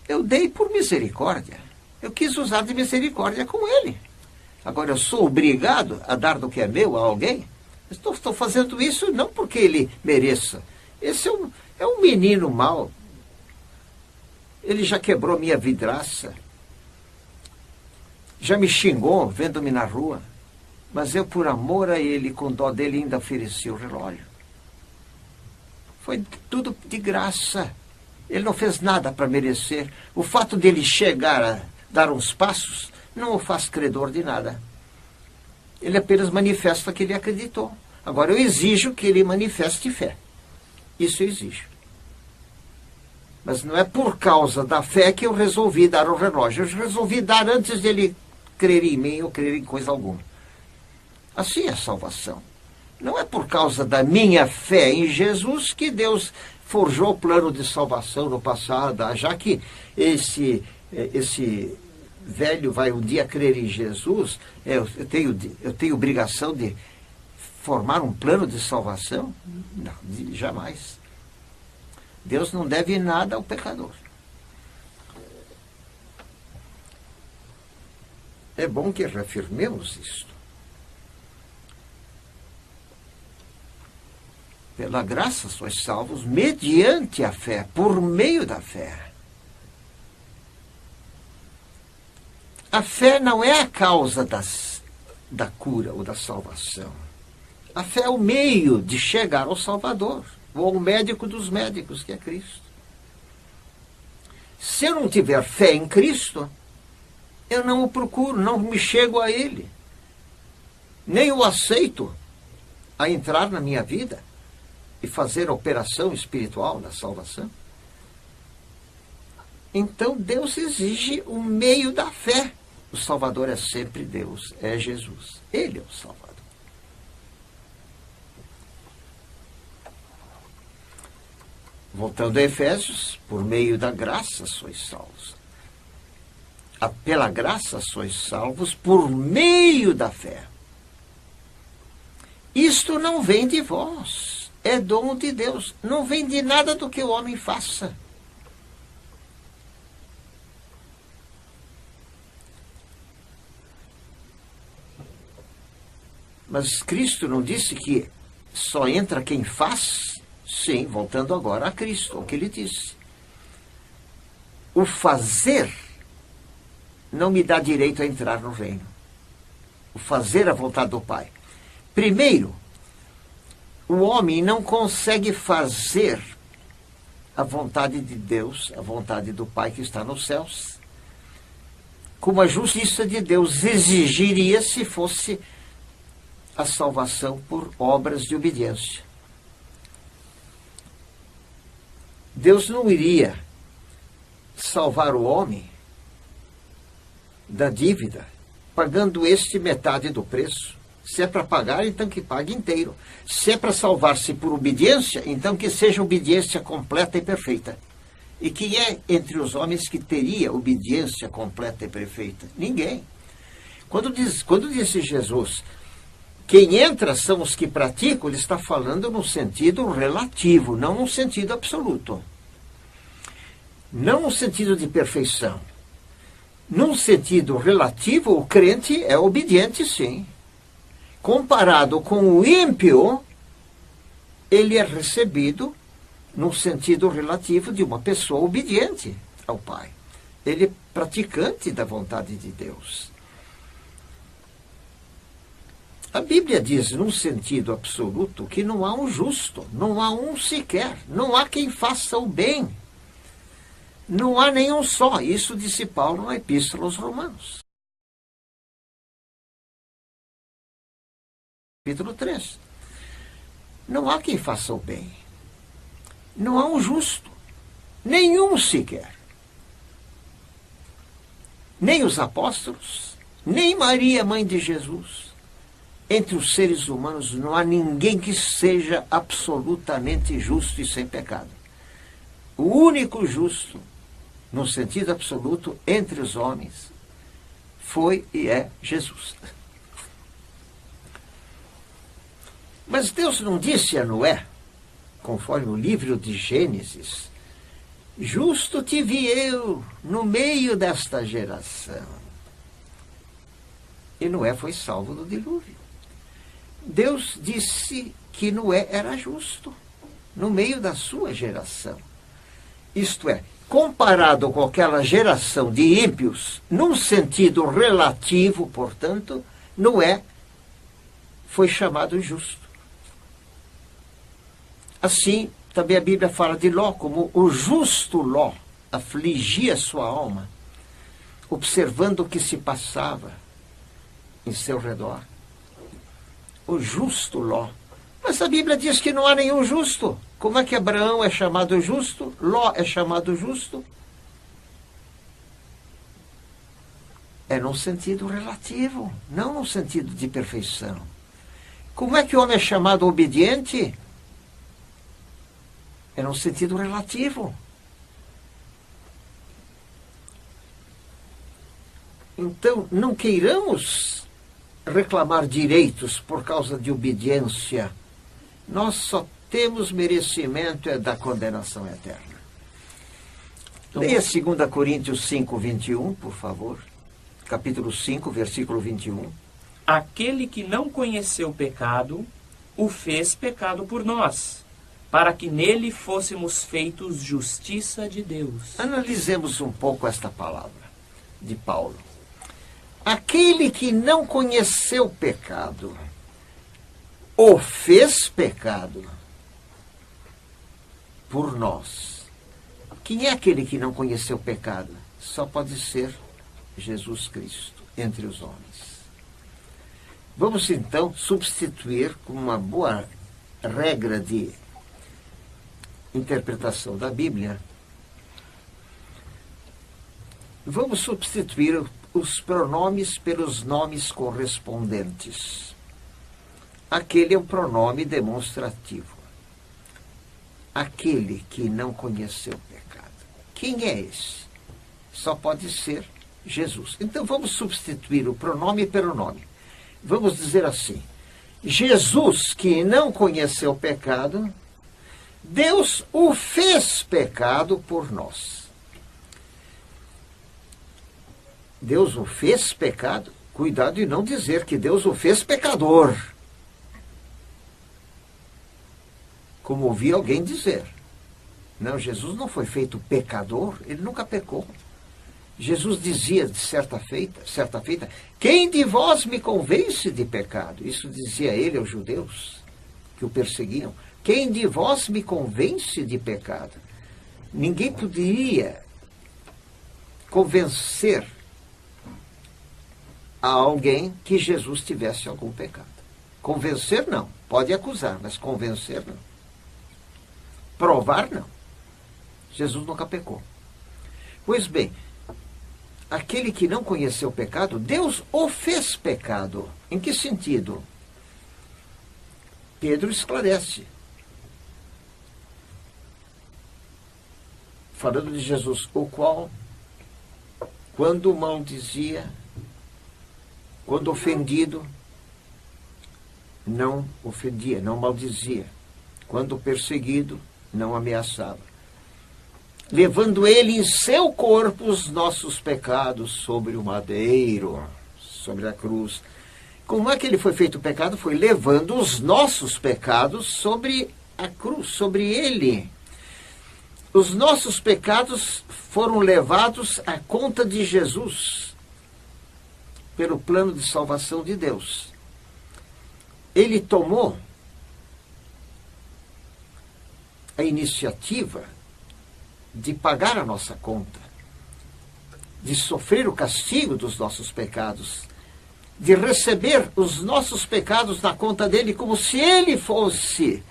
Speaker 1: Eu dei por misericórdia. Eu quis usar de misericórdia com ele. Agora, eu sou obrigado a dar do que é meu a alguém? Estou fazendo isso não porque ele mereça. Esse é um menino mau. Ele já quebrou minha vidraça. já me xingou vendo-me na rua, mas eu, por amor a ele, com dó dele, ainda ofereci o relógio. Foi tudo de graça. Ele não fez nada para merecer. O fato dele chegar a dar uns passos não o faz credor de nada. Ele apenas manifesta que ele acreditou. Agora, eu exijo que ele manifeste fé. Isso eu exijo. Mas não é por causa da fé que eu resolvi dar o relógio. Eu resolvi dar antes dele crer em mim ou crer em coisa alguma. Assim é a salvação. Não é por causa da minha fé em Jesus que Deus forjou o plano de salvação no passado, já que esse velho vai um dia crer em Jesus, eu tenho obrigação de formar um plano de salvação? Não, jamais. Deus não deve nada ao pecador. É bom que reafirmemos isto. Pela graça sois salvos mediante a fé, por meio da fé. A fé não é a causa da cura ou da salvação. A fé é o meio de chegar ao Salvador, ou ao médico dos médicos, que é Cristo. Se eu não tiver fé em Cristo, eu não o procuro, não me chego a Ele. Nem o aceito a entrar na minha vida e fazer a operação espiritual da salvação. Então Deus exige o meio da fé. O Salvador é sempre Deus, é Jesus. Ele é o Salvador. Voltando a Efésios, por meio da graça sois salvos. Pela graça sois salvos por meio da fé. Isto não vem de vós, é dom de Deus. Não vem de nada do que o homem faça. Mas Cristo não disse que só entra quem faz? Sim, voltando agora a Cristo, o que ele disse. O fazer não me dá direito a entrar no reino. O fazer a vontade do Pai. Primeiro, o homem não consegue fazer a vontade de Deus, a vontade do Pai que está nos céus, como a justiça de Deus exigiria se fosse a salvação por obras de obediência. Deus não iria salvar o homem da dívida pagando metade do preço. Se é para pagar, então que pague inteiro. Se é para salvar-se por obediência, então que seja obediência completa e perfeita. E quem é entre os homens que teria obediência completa e perfeita? Ninguém. Quando disse Jesus, quem entra são os que praticam, ele está falando no sentido relativo, não no sentido absoluto. Não no sentido de perfeição. Num sentido relativo, o crente é obediente, sim. Comparado com o ímpio, ele é recebido no sentido relativo de uma pessoa obediente ao Pai. Ele é praticante da vontade de Deus. A Bíblia diz, num sentido absoluto, que não há um justo, não há um sequer, não há quem faça o bem. Não há nenhum só. Isso disse Paulo na Epístola aos Romanos. Capítulo 3. Não há quem faça o bem. Não há um justo. Nenhum sequer. Nem os apóstolos, nem Maria, mãe de Jesus. Entre os seres humanos não há ninguém que seja absolutamente justo e sem pecado. O único justo, no sentido absoluto, entre os homens, foi e é Jesus. Mas Deus não disse a Noé, conforme o livro de Gênesis, justo te vi eu no meio desta geração. E Noé foi salvo do dilúvio. Deus disse que Noé era justo no meio da sua geração. Isto é, comparado com aquela geração de ímpios, num sentido relativo, portanto, Noé foi chamado justo. Assim, também a Bíblia fala de Ló, como o justo Ló afligia sua alma, observando o que se passava em seu redor. O justo Ló. Mas a Bíblia diz que não há nenhum justo. Como é que Abraão é chamado justo? Ló é chamado justo? É num sentido relativo, não num sentido de perfeição. Como é que o homem é chamado obediente? É num sentido relativo. Então, não queiramos reclamar direitos por causa de obediência. Nós só temos merecimento da condenação eterna. Leia 2 Coríntios 5, 21, por favor. Capítulo 5, versículo 21.
Speaker 3: Aquele que não conheceu o pecado, o fez pecado por nós, para que nele fôssemos feitos justiça de Deus.
Speaker 1: Analisemos um pouco esta palavra de Paulo. Aquele que não conheceu o pecado, o fez pecado por nós. Quem é aquele que não conheceu o pecado? Só pode ser Jesus Cristo entre os homens. Vamos então substituir com uma boa regra de interpretação da Bíblia. Vamos substituir os pronomes pelos nomes correspondentes. Aquele é o pronome demonstrativo. Aquele que não conheceu o pecado. Quem é esse? Só pode ser Jesus. Então vamos substituir o pronome pelo nome. Vamos dizer assim: Jesus, que não conheceu o pecado, Deus o fez pecado por nós. Deus o fez pecado. Cuidado em não dizer que Deus o fez pecador, como ouvi alguém dizer. Não, Jesus não foi feito pecador, ele nunca pecou. Jesus dizia de certa feita, quem de vós me convence de pecado? Isso dizia ele aos judeus que o perseguiam. Quem de vós me convence de pecado? Ninguém poderia convencer a alguém que Jesus tivesse algum pecado. Convencer não, pode acusar, mas convencer não. Provar não. Jesus nunca pecou. Pois bem, aquele que não conheceu o pecado, Deus o fez pecado. Em que sentido? Pedro esclarece. Falando de Jesus, o qual, quando maldizia, quando ofendido, não ofendia, não maldizia. Quando perseguido, não ameaçava. Levando ele em seu corpo os nossos pecados sobre o madeiro, sobre a cruz. Como é que ele foi feito pecado? Foi levando os nossos pecados sobre a cruz, sobre ele. Os nossos pecados foram levados à conta de Jesus, pelo plano de salvação de Deus. Ele tomou a iniciativa de pagar a nossa conta, de sofrer o castigo dos nossos pecados, de receber os nossos pecados na conta dele, como se ele fosse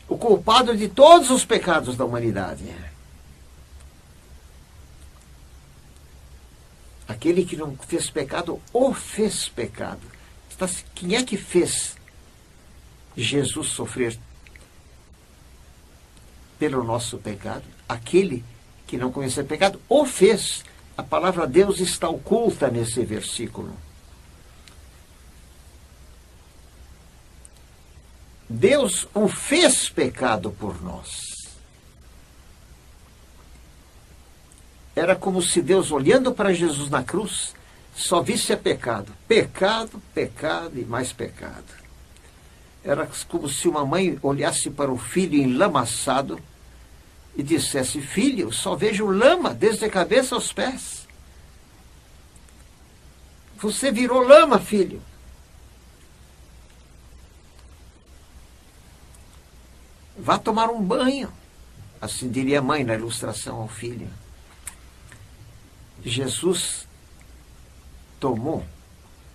Speaker 1: o culpado de todos os pecados da humanidade. Aquele que não fez pecado, o fez pecado. Quem é que fez Jesus sofrer pelo nosso pecado? Aquele que não conheceu pecado, o fez. A palavra Deus está oculta nesse versículo. Deus o fez pecado por nós. Era como se Deus, olhando para Jesus na cruz, só visse pecado. Pecado, pecado e mais pecado. Era como se uma mãe olhasse para o filho enlamaçado e dissesse: filho, só vejo lama desde a cabeça aos pés. Você virou lama, filho. Vá tomar um banho. Assim diria a mãe na ilustração ao filho. Jesus tomou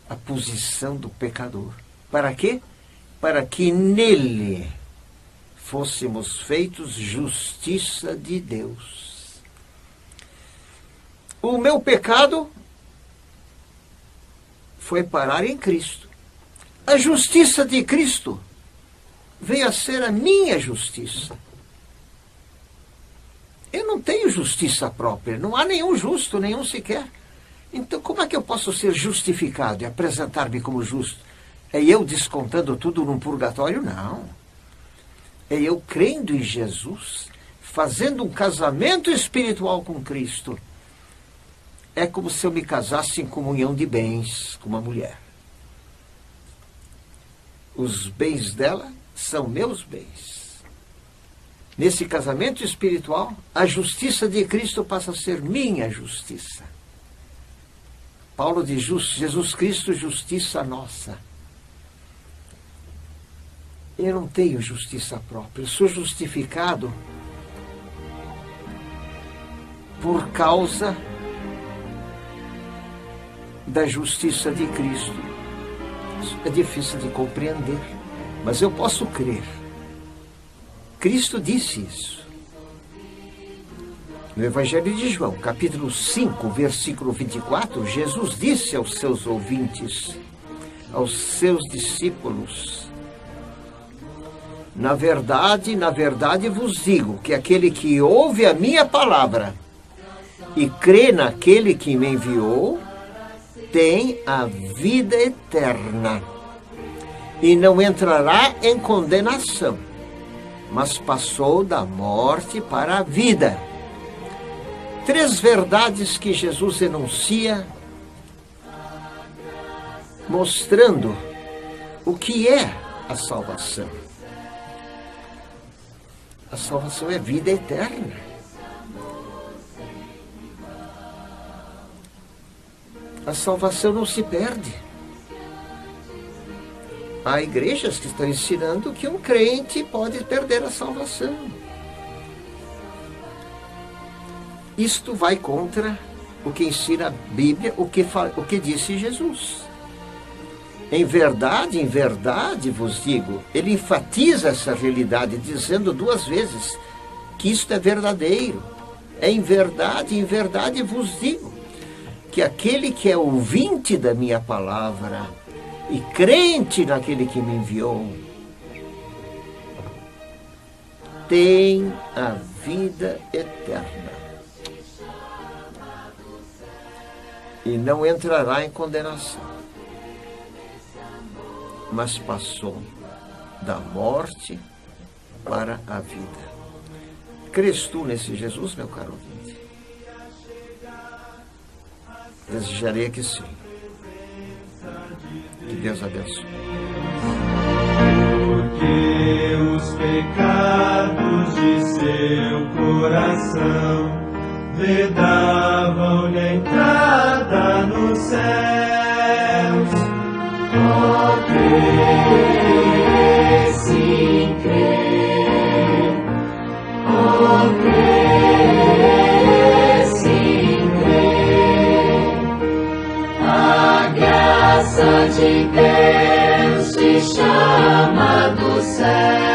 Speaker 1: a posição do pecador. Para quê? Para que nele fôssemos feitos justiça de Deus. O meu pecado foi parar em Cristo. A justiça de Cristo veio a ser a minha justiça. Eu não tenho justiça própria, não há nenhum justo, nenhum sequer. Então, como é que eu posso ser justificado e apresentar-me como justo? É eu descontando tudo num purgatório? Não. É eu crendo em Jesus, fazendo um casamento espiritual com Cristo. É como se eu me casasse em comunhão de bens com uma mulher. Os bens dela são meus bens. Nesse casamento espiritual, a justiça de Cristo passa a ser minha justiça. Paulo diz: Jesus Cristo, justiça nossa. Eu não tenho justiça própria. Eu sou justificado por causa da justiça de Cristo. Isso é difícil de compreender, mas eu posso crer. Cristo disse isso. No Evangelho de João, capítulo 5, versículo 24, Jesus disse aos seus ouvintes, aos seus discípulos: na verdade vos digo que aquele que ouve a minha palavra e crê naquele que me enviou, tem a vida eterna e não entrará em condenação, mas passou da morte para a vida. 3 verdades que Jesus enuncia, mostrando o que é a salvação. A salvação é vida eterna. A salvação não se perde. Há igrejas que estão ensinando que um crente pode perder a salvação. Isto vai contra o que ensina a Bíblia, o que disse Jesus. Em verdade vos digo, ele enfatiza essa realidade, dizendo 2 vezes que isto é verdadeiro. Em verdade vos digo, que aquele que é ouvinte da minha palavra e crente naquele que me enviou, tem a vida eterna e não entrará em condenação, mas passou da morte para a vida. Crês tu nesse Jesus, meu caro ouvinte? Desejaria que sim. Que Deus abençoe.
Speaker 4: Porque os pecados de seu coração vedavam-lhe a entrada nos céus. Oh, crê, sim, crê. Oh, crê, sim, crê. A graça de Deus te chama do céu.